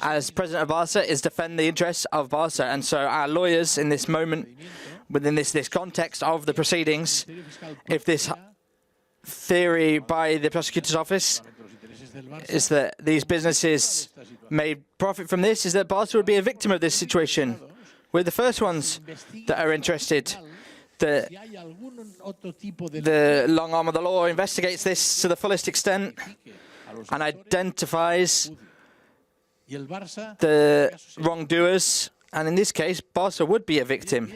as president of Barca is defend the interests of Barca. And so our lawyers in this moment, within this context of the proceedings, if this theory by the prosecutor's office is that these businesses made profit from this, is that Barca would be a victim of this situation. We're the first ones that are interested. The long arm of the law investigates this to the fullest extent and identifies the wrongdoers, and in this case, Barca would be a victim.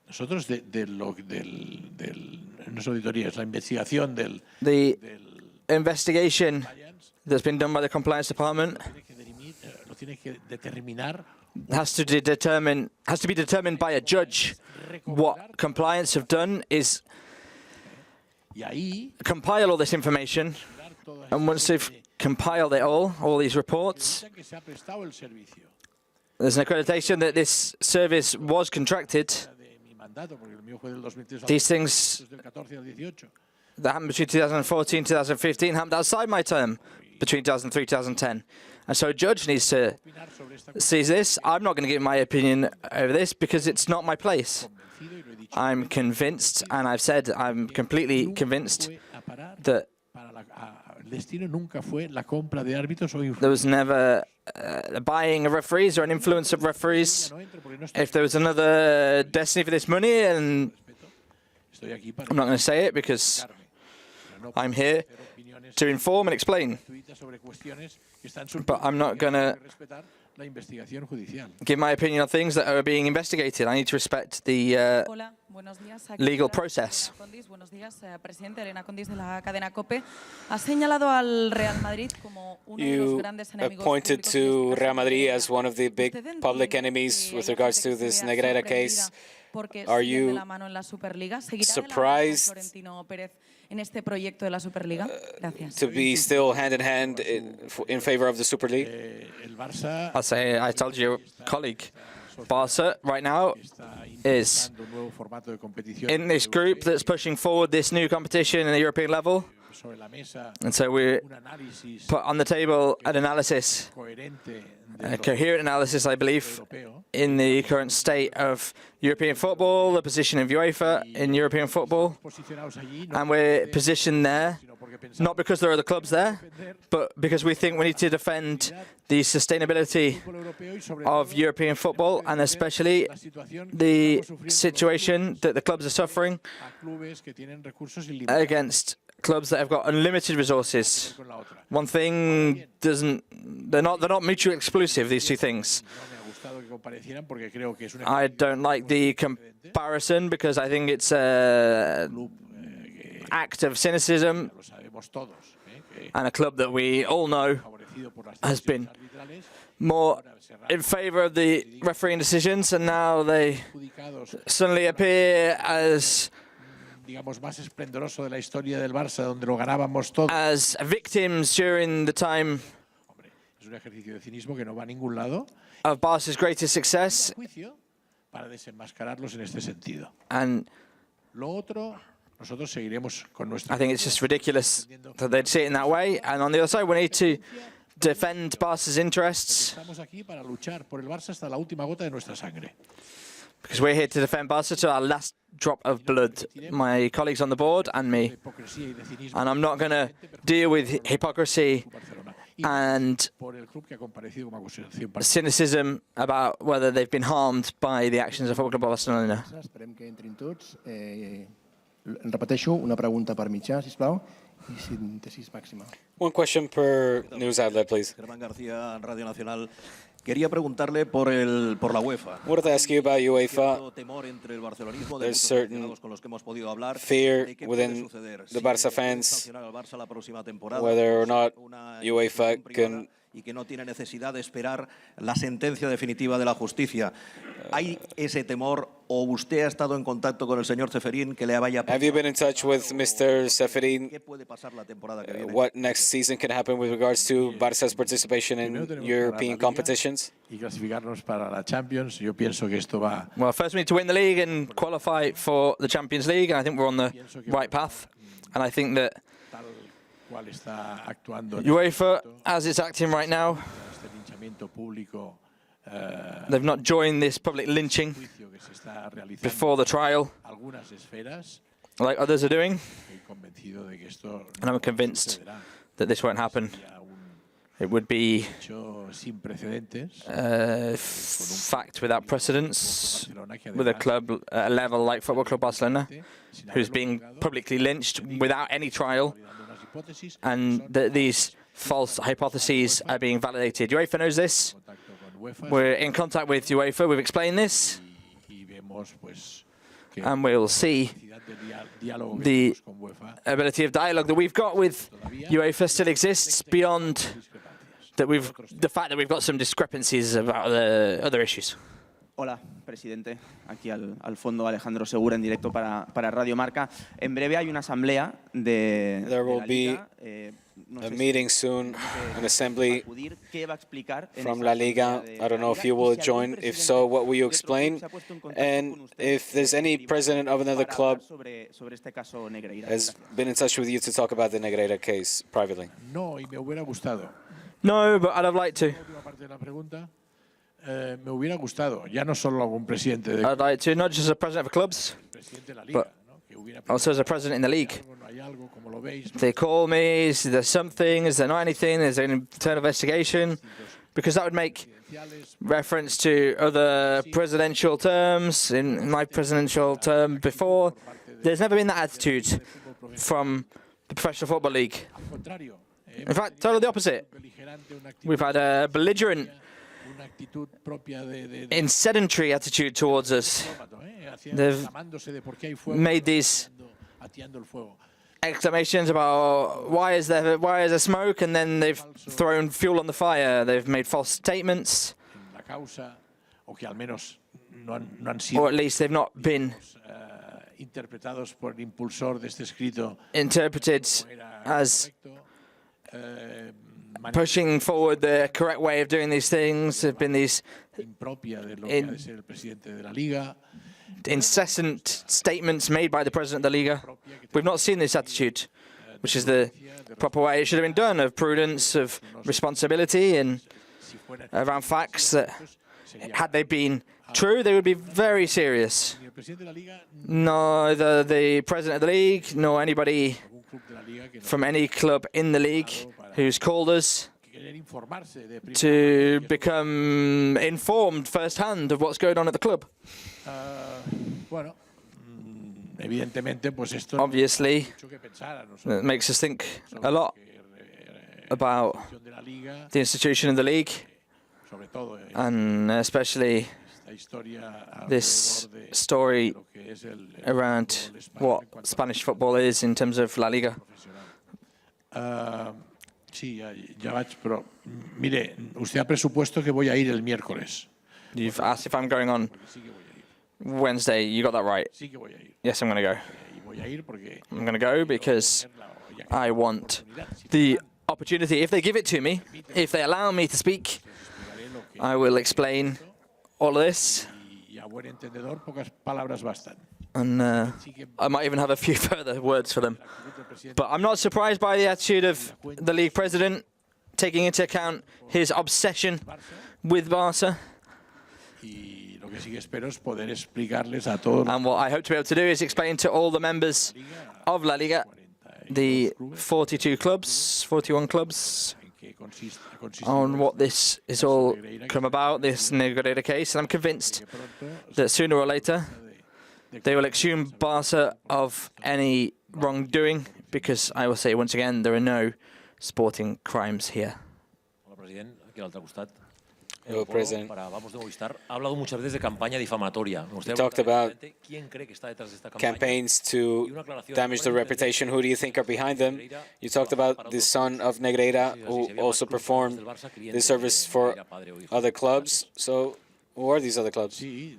Nosotros nuestra auditoría es la investigación del investigation that's been done by the compliance department has to be determined by a judge. What compliance have done is compile all this information, and once they've compiled it all these reports, there's an accreditation that this service was contracted. These things that happened between 2014 and 2015 happened outside my term, between 2003 and 2010. And so a judge needs to seize this. I'm not going to give my opinion over this because it's not my place. I'm convinced, and I've said I'm completely convinced, that there was never a buying of referees or an influence of referees. If there was another destiny for this money, and I'm not going to say it because I'm here to inform and explain, but I'm not going to give my opinion on things that are being investigated. I need to respect the legal process. Buenos días, presidente. Elena Condis de la cadena COPE. Ha señalado al Real Madrid como uno de los grandes enemigos. You pointed to Real Madrid as one of the big public enemies with regards to this Negreira case. Are you surprised to be still hand in hand in favor of the Super League? I'll say, I told your colleague, Barca right now is in this group that's pushing forward this new competition at the European level. And so we put on the table an analysis, a coherent analysis, I believe, in the current state of European football, the position of UEFA in European football. And we're positioned there, not because there are other clubs there, but because we think we need to defend the sustainability of European football, and especially the situation that the clubs are suffering against clubs that have got unlimited resources. One thing they're not mutually exclusive, these two things. I don't like the comparison because I think it's an act of cynicism, and a club that we all know has been more in favour of the refereeing decisions, and now they suddenly appear as victims during the time of Barca's greatest success. And I think it's just ridiculous that they'd see it in that way. And on the other side, we need to defend Barca's interests, because we're here to defend Barca to our last drop of blood, my colleagues on the board and me. And I'm not going to deal with hypocrisy and cynicism about whether they've been harmed by the actions of Football Club Barcelona. Repeteixo, una pregunta per mitjà, sisplau, i síntesis màxima. One question per news outlet, please. Germán García, Radio Nacional. Quería preguntarle por la UEFA. I wanted to ask you about UEFA. There's certain fear within the Barca fans whether or not UEFA can y que no tiene necesidad de esperar la sentencia definitiva de la justicia. ¿Hay ese temor o usted ha estado en contacto con el señor Ceferín que le vaya a... Have you been in touch with Mr. Ceferín? What next season can happen with regards to Barca's participation in European competitions? Y clasificarnos para la Champions. Yo pienso que esto va... Well, first we need to win the league and qualify for the Champions League, and I think we're on the right path. And I think that UEFA, as it's acting right now, they've not joined this public lynching before the trial, like others are doing, and I'm convinced that this won't happen. It would be fact without precedence with a club at a level like Football Club Barcelona, who's being publicly lynched without any trial, and that these false hypotheses are being validated. UEFA knows this. We're in contact with UEFA. We've explained this, and we'll see the ability of dialogue that we've got with UEFA still exists beyond the fact that we've got some discrepancies about the other issues. Hola, presidente. Aquí al fondo Alejandro Segura en directo para Radio Marca. En breve hay una asamblea de There will la be Liga. a meeting soon, an assembly from La Liga. I don't know if you will join. If so, what will you explain? And if there's any president of another club has been in touch with you to talk about the Negreira case privately? No, y me hubiera gustado. No, but I'd have liked to. Me hubiera gustado, ya no solo algún presidente de... I'd like to, not just as a president of clubs, but also as a president in the league. If they call me, is there something, is there not anything, is there an internal investigation? Because that would make reference to other presidential terms. In my presidential term before, there's never been that attitude from the Professional Football League. In fact, totally the opposite. We've had a belligerent, in sedentary attitude towards us. They've made these exclamations about why is there smoke, and then they've thrown fuel on the fire. They've made false statements, or at least they've not been interpreted as pushing forward the correct way of doing these things. There have been these incessant statements made by the president of the Liga. We've not seen this attitude. which is the proper way it should have been done, of prudence, of responsibility, and around facts that, had they been true, they would be very serious. Neither the president of the league nor anybody from any club in the league who's called us to become informed firsthand of what's going on at the club. Obviously, it makes us think a lot about the institution of the league, and especially this story around what Spanish football is in terms of La Liga. Sí, ya vaig, però mire, usted ha presupuesto que voy a ir el miércoles. You've asked if I'm going on Wednesday. You got that right. Yes, I'm going to go. I'm going to go because I want the opportunity. If they give it to me, if they allow me to speak, I will explain all of this. And I might even have a few further words for them. But I'm not surprised by the attitude of the league president, taking into account his obsession with Barca. And what I hope to be able to do is explain to all the members of La Liga, the 42 clubs, 41 clubs, on what this is all come about, this Negreira case. And I'm convinced that sooner or later they will exhume Barca of any wrongdoing, because I will say once again, there are no sporting crimes here. Hello, President. You talked about campaigns to damage the reputation. Who do you think are behind them? You talked about the son of Negreira, who also performed this service for other clubs. So, who are these other clubs? We've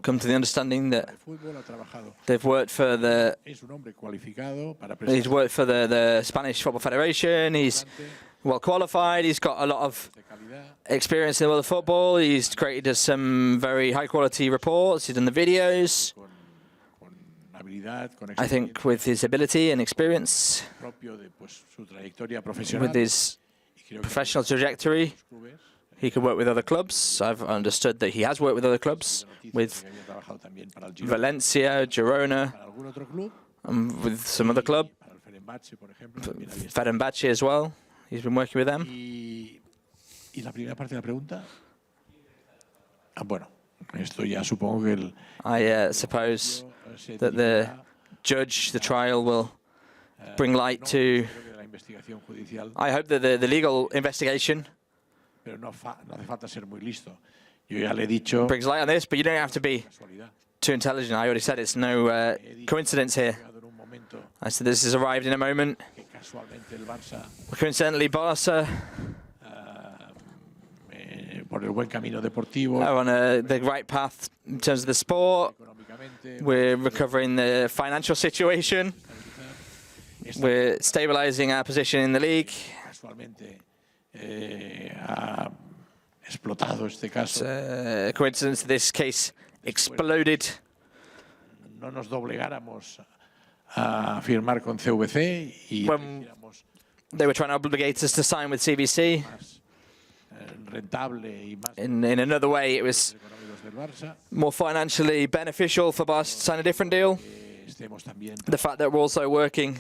come to the understanding that they've worked for the Spanish Football Federation. He's well qualified. He's got a lot of experience in the world of football. He's created some very high quality reports. He's done the videos. I think with his ability and experience, with his professional trajectory, he could work with other clubs. I've understood that he has worked with other clubs, with Valencia, Girona, and with some other club, Fenerbahce as well. He's been working with them. I suppose that the judge, the trial, will bring light to, I hope that the legal investigation brings light on this, but you don't have to be too intelligent. I already said it's no coincidence here. I said this has arrived in a moment. Coincidentally, Barca are on the right path in terms of the sport. We're recovering the financial situation. We're stabilizing our position in the league. It's a coincidence that this case exploded. When they were trying to obligate us to sign with CVC, in another way it was more financially beneficial for Barca to sign a different deal. The fact that we're also working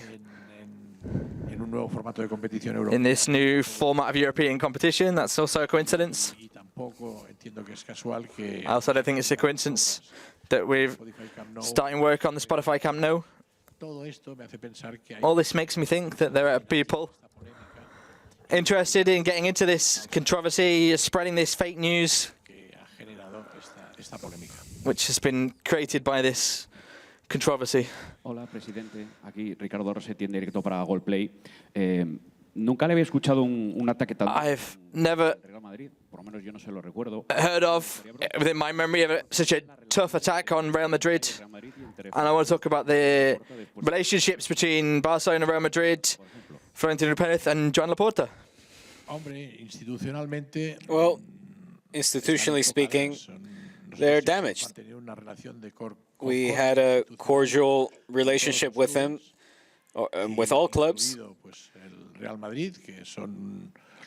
in this new format of European competition, that's also a coincidence. I also don't think it's a coincidence that we're starting work on the Spotify Camp Nou. All this makes me think that there are people interested in getting into this controversy, spreading this fake news, which has been created by this controversy. Hola, presidente. Aquí Ricardo Rossetti, en directo para Golplay. Nunca le había escuchado un ataque tan I've never heard of, within my memory, of such a tough attack on Real Madrid. And I want to talk about the relationships between Barcelona and Real Madrid, Florentino Perez and Joan Laporta. Well, institutionally speaking, they're damaged. We had a cordial relationship with them, with all clubs.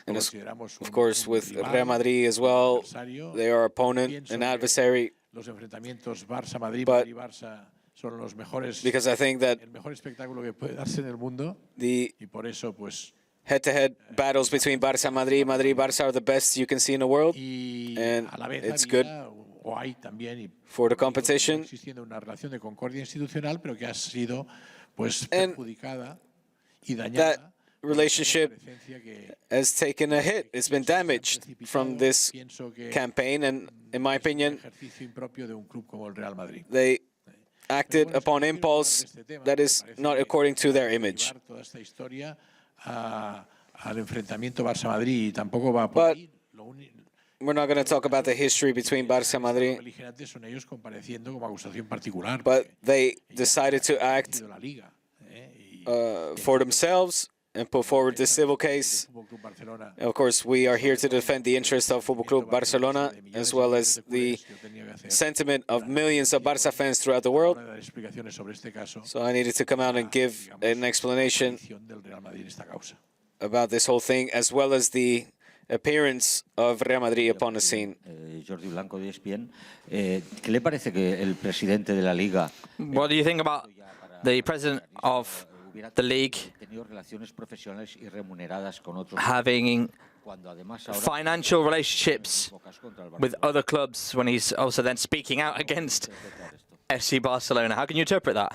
And of course, with Real Madrid as well, they are opponent and adversary. But because I think that the head-to-head battles between Barça and Madrid, Madrid-Barça are the best you can see in the world, and it's good for the competition. And that relationship has taken a hit. It's been damaged from this campaign, and in my opinion, they acted upon impulse that is not according to their image. But we're not going to talk about the history between Barça and Madrid. But they decided to act for themselves and put forward this civil case. Of course, we are here to defend the interests of Football Club Barcelona, as well as the sentiment of millions of Barça fans throughout the world. So I needed to come out and give an explanation about this whole thing, as well as the appearance of Real Madrid upon the scene. Jordi Blanco de ESPN. ¿Qué le parece que el presidente de la Liga? What do you think about the president of the league having financial relationships with other clubs when he's also then speaking out against FC Barcelona? How can you interpret that?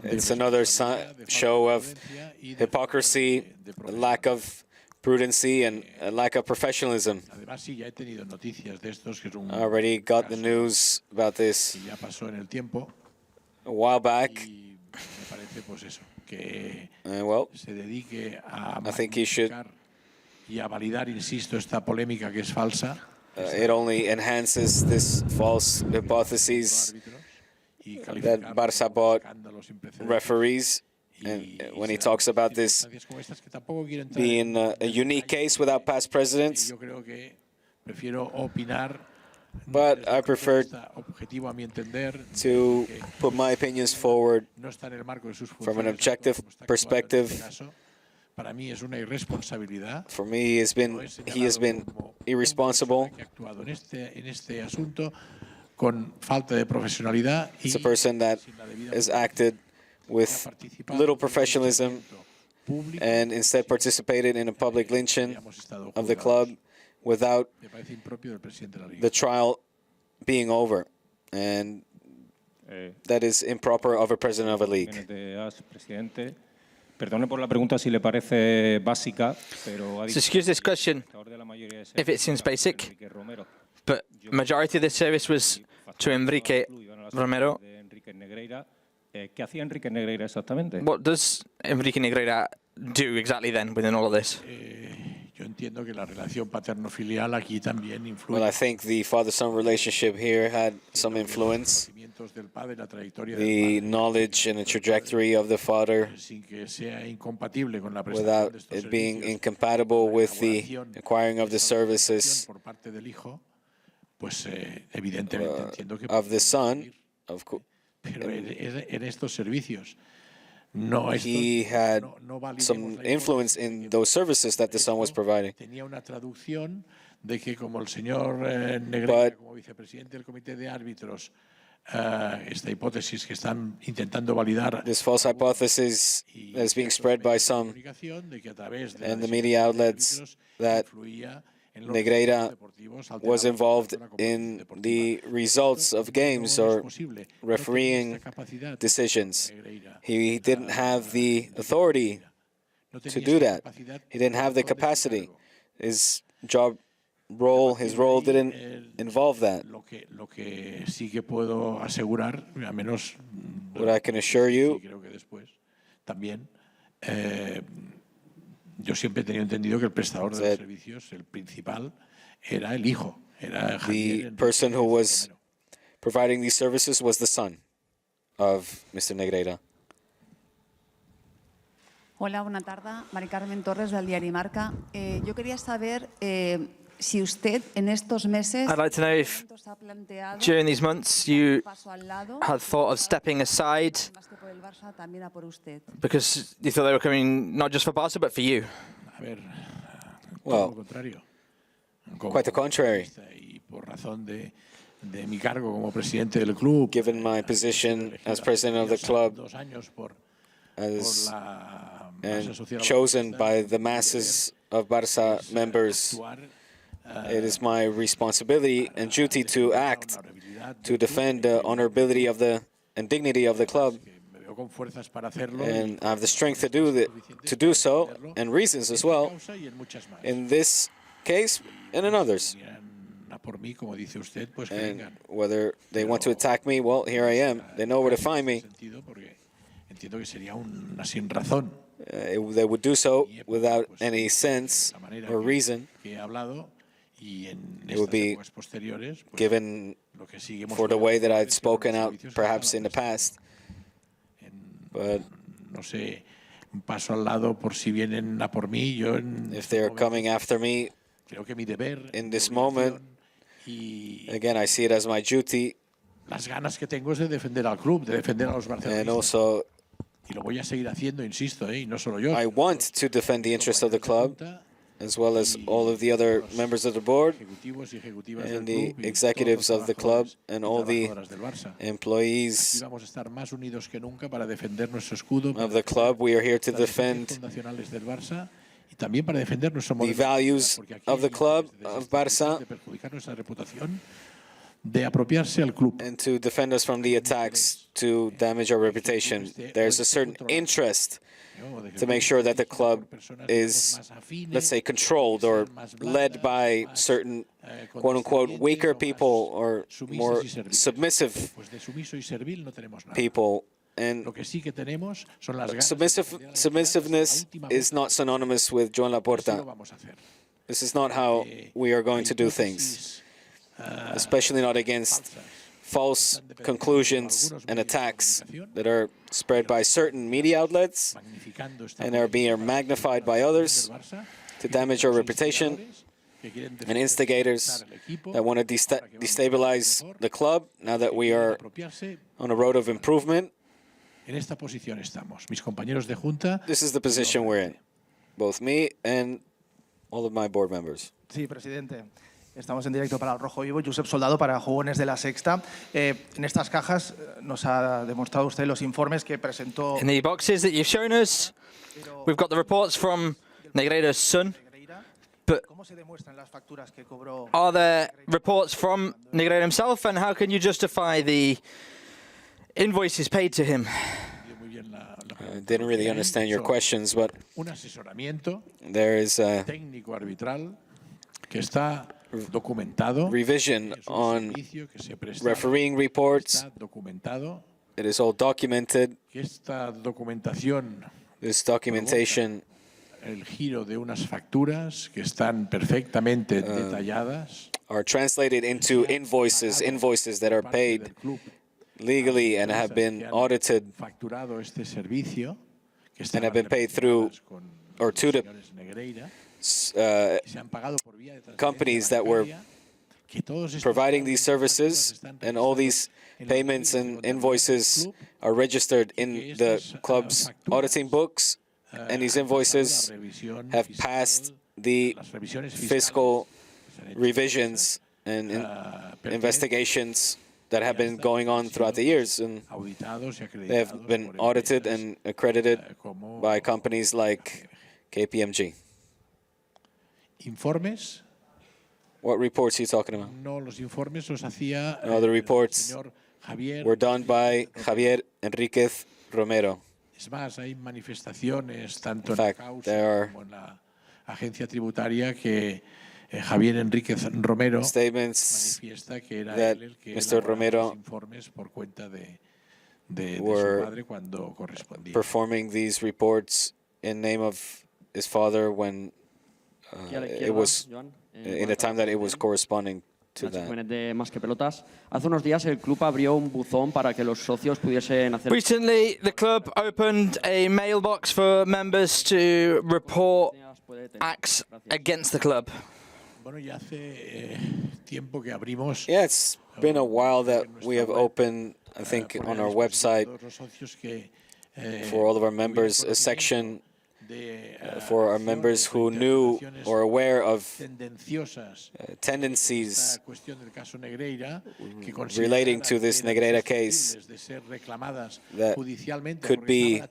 It's another show of hypocrisy, lack of prudency, and a lack of professionalism. I already got the news about this a while back. Well, I think he should. It only enhances this false hypothesis that Barça bought referees. And when he talks about this being a unique case without past precedents, but I prefer to put my opinions forward from an objective perspective. For me, he has been irresponsible. It's a person that has acted with little professionalism and instead participated in a public lynching of the club without the trial being over. And that is improper of a president of a league. Perdone por la pregunta si le parece básica, pero so excuse this question if it seems basic, but majority of the service was to Enrique Romero. ¿Qué hacía Enrique Negreira exactamente? What does Enrique Negreira do exactly then within all of this? Well, I think the father-son relationship here had some influence. The knowledge and the trajectory of the father, without it being incompatible with the acquiring of the services of the son, of course. He had some influence in those services that the son was providing. But this false hypothesis is being spread by some and the media outlets that Negreira was involved in the results of games or refereeing decisions. He didn't have the authority to do that. He didn't have the capacity. His role didn't involve that. What I can assure you, yo siempre he tenido entendido que el prestador de los servicios, el principal, era el hijo. The person who was providing these services was the son of Mr. Negreira. Hola, buena tarde. Mari Carmen Torres, del diario Marca. Yo quería saber si usted en estos meses I'd like to know if during these months you had thought of stepping aside because you thought they were coming not just for Barca but for you. Well, quite the contrary. Given my position as president of the club, and chosen by the masses of Barca members, it is my responsibility and duty to act, to defend the honorability of and dignity of the club. And I have the strength to do so, and reasons as well, in this case and in others. And whether they want to attack me, well, here I am. They know where to find me. They would do so without any sense or reason. It would be given for the way that I'd spoken out perhaps in the past. But if they're coming after me in this moment, again, I see it as my duty. And also, I want to defend the interests of the club, as well as all of the other members of the board and the executives of the club and all the employees of the club. We are here to defend the values of the club, of Barca, and to defend us from the attacks to damage our reputation. There's a certain interest to make sure that the club is, let's say, controlled or led by certain, quote-unquote, weaker people or more submissive people. And submissiveness is not synonymous with Joan Laporta. This is not how we are going to do things, especially not against false conclusions and attacks that are spread by certain media outlets and are being magnified by others to damage our reputation, and instigators that want to destabilize the club now that we are on a road of improvement. This is the position we're in, both me and all of my board members. Sí, presidente. Estamos en directo para El Rojo Vivo. Josep Soldado para Jóvenes de la Sexta. En estas cajas nos ha demostrado usted los informes que presentó. In the boxes that you've shown us, we've got the reports from Negreiro's son. But are there reports from Negreiro himself, and how can you justify the invoices paid to him? I didn't really understand your questions, but there is a revision on refereeing reports. It is all documented. This documentation are translated into invoices that are paid legally and have been audited and have been paid through or to the companies that were providing these services, and all these payments and invoices are registered in the club's auditing books, and these invoices have passed the fiscal revisions and investigations that have been going on throughout the years, and they have been audited and accredited by companies like KPMG. Informes? What reports are you talking about? No, los informes los hacía the reports were done by Javier Enríquez Romero. Es más, hay manifestaciones tanto in fact, en la causa como en la agencia tributaria que Javier Enríquez Romero manifiesta que era él el que elaboraba los informes por cuenta de su padre cuando correspondía. Performing these reports in name of his father when it was in the time that it was corresponding to that. Hace unos días el club abrió un buzón para que los socios pudiesen hacer. Recently, the club opened a mailbox for members to report acts against the club. Yeah, it's been a while that we have opened, I think, on our website for all of our members, a section for our members who knew or aware of tendencies relating to this Negreira case that could be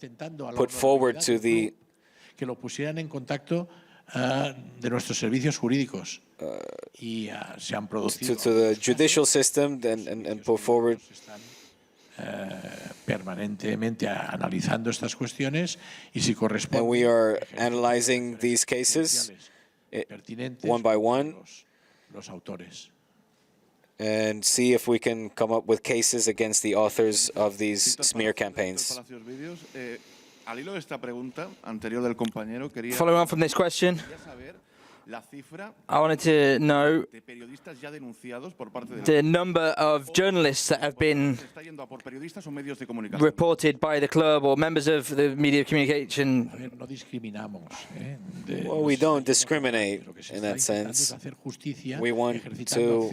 put forward to the que lo pusieran en contacto de nuestros servicios jurídicos y se han producido to the judicial system and put forward permanentemente analizando estas cuestiones y si corresponde. And we are analyzing these cases one by one los autores. And see if we can come up with cases against the authors of these smear campaigns. Al hilo de esta pregunta anterior del compañero, quería Following on from this question, saber la cifra I wanted to know de periodistas ya denunciados por parte de the number of journalists that have been está yendo a por periodistas o medios de comunicación. reported by the club or members of the media communication. No discriminamos. Well, we don't discriminate in that sense. We want to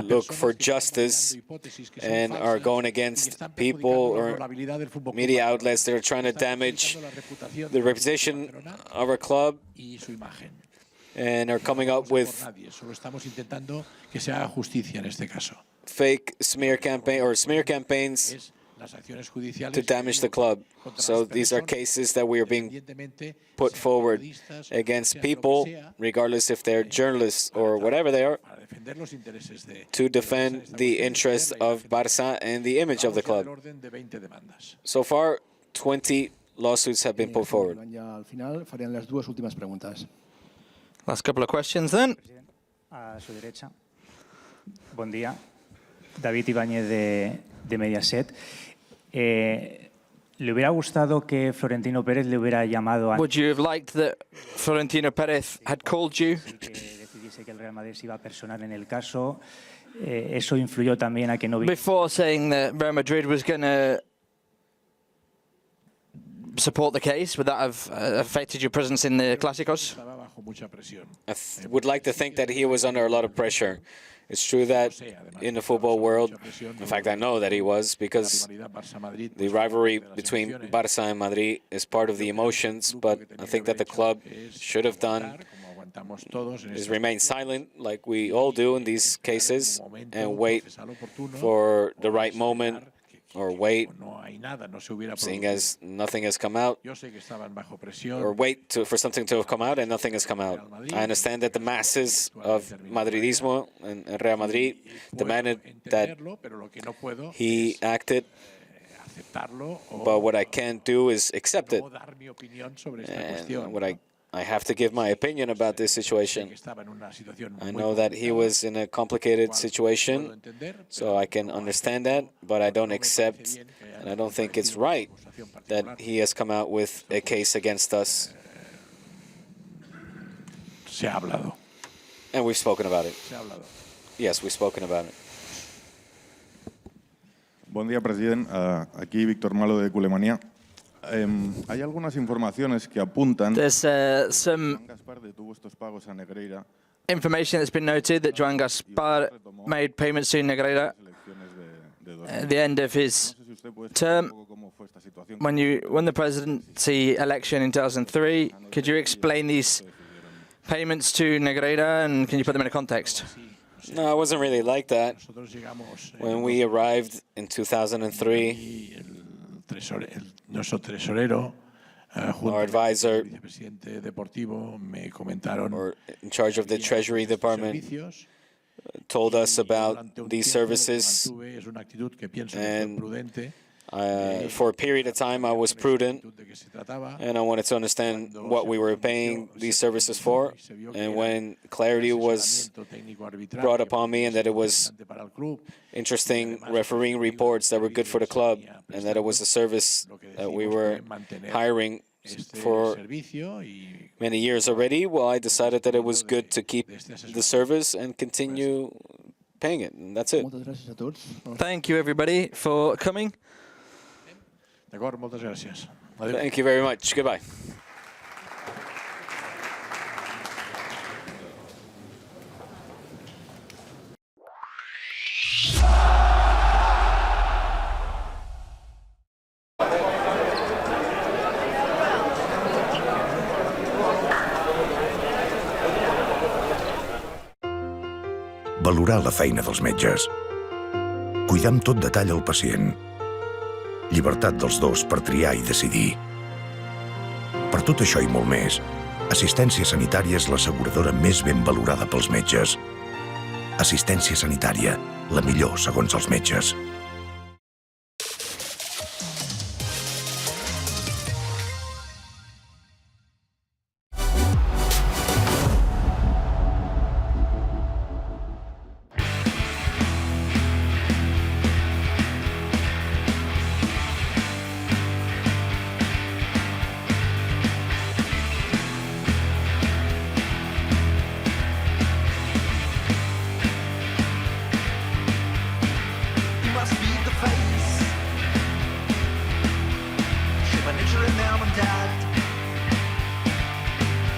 look for justice and are going against people or media outlets that are trying to damage the reputation of our club and are coming up with fake smear campaign or smear campaigns to damage the club. So these are cases that we are being put forward against people, regardless if they're journalists or whatever they are, to defend the interests of Barça and the image of the club. So far, 20 lawsuits have been put forward. Al final farían las dos últimas preguntas. Last couple of questions then. A su derecha. Buen día. David Ibáñez de Mediaset. ¿Le hubiera gustado que Florentino Pérez le hubiera llamado antes? Would you have liked that Florentino Pérez had called you? Que decidiese que el Real Madrid se iba a personar en el caso. Eso influyó también a que no... Before saying that Real Madrid was going to support the case, would that have affected your presence in the Clásicos? I would like to think that he was under a lot of pressure. It's true that in the football world, in fact, I know that he was, because the rivalry between Barça and Madrid is part of the emotions, but I think that the club should have done is remain silent, like we all do in these cases, and wait for the right moment, or wait, seeing as nothing has come out, or wait for something to have come out and nothing has come out. I understand that the masses of Madridismo and Real Madrid demanded that he acted, but what I can't do is accept it. And what I have to give my opinion about this situation. I know that he was in a complicated situation, so I can understand that, but I don't accept, and I don't think it's right that he has come out with a case against us. And we've spoken about it. Yes, we've spoken about it. Buen día, presidente. Aquí Víctor Malo de Culemanía. Hay algunas informaciones que apuntan There's some information that's been noted that Joan Gaspar made payments to Negreira at the end of his term. When you won the presidency election in 2003, could you explain these payments to Negreira and can you put them in a context? No, it wasn't really like that. When we arrived in 2003, our advisor, or in charge of the Treasury Department, told us about these services, and for a period of time I was prudent, and I wanted to understand what we were paying these services for, and when clarity was brought upon me and that it was interesting refereeing reports that were good for the club, and that it was a service that we were hiring for many years already, well, I decided that it was good to keep the service and continue paying it, and that's it. Thank you, everybody, for coming. Thank you very much. Goodbye. valorar la feina dels metges. Cuidar amb tot detall el pacient. Llibertat dels dos per triar i decidir. Per tot això i molt més, Assistència Sanitària és l'asseguradora més ben valorada pels metges. Assistència Sanitària, la millor segons els metges.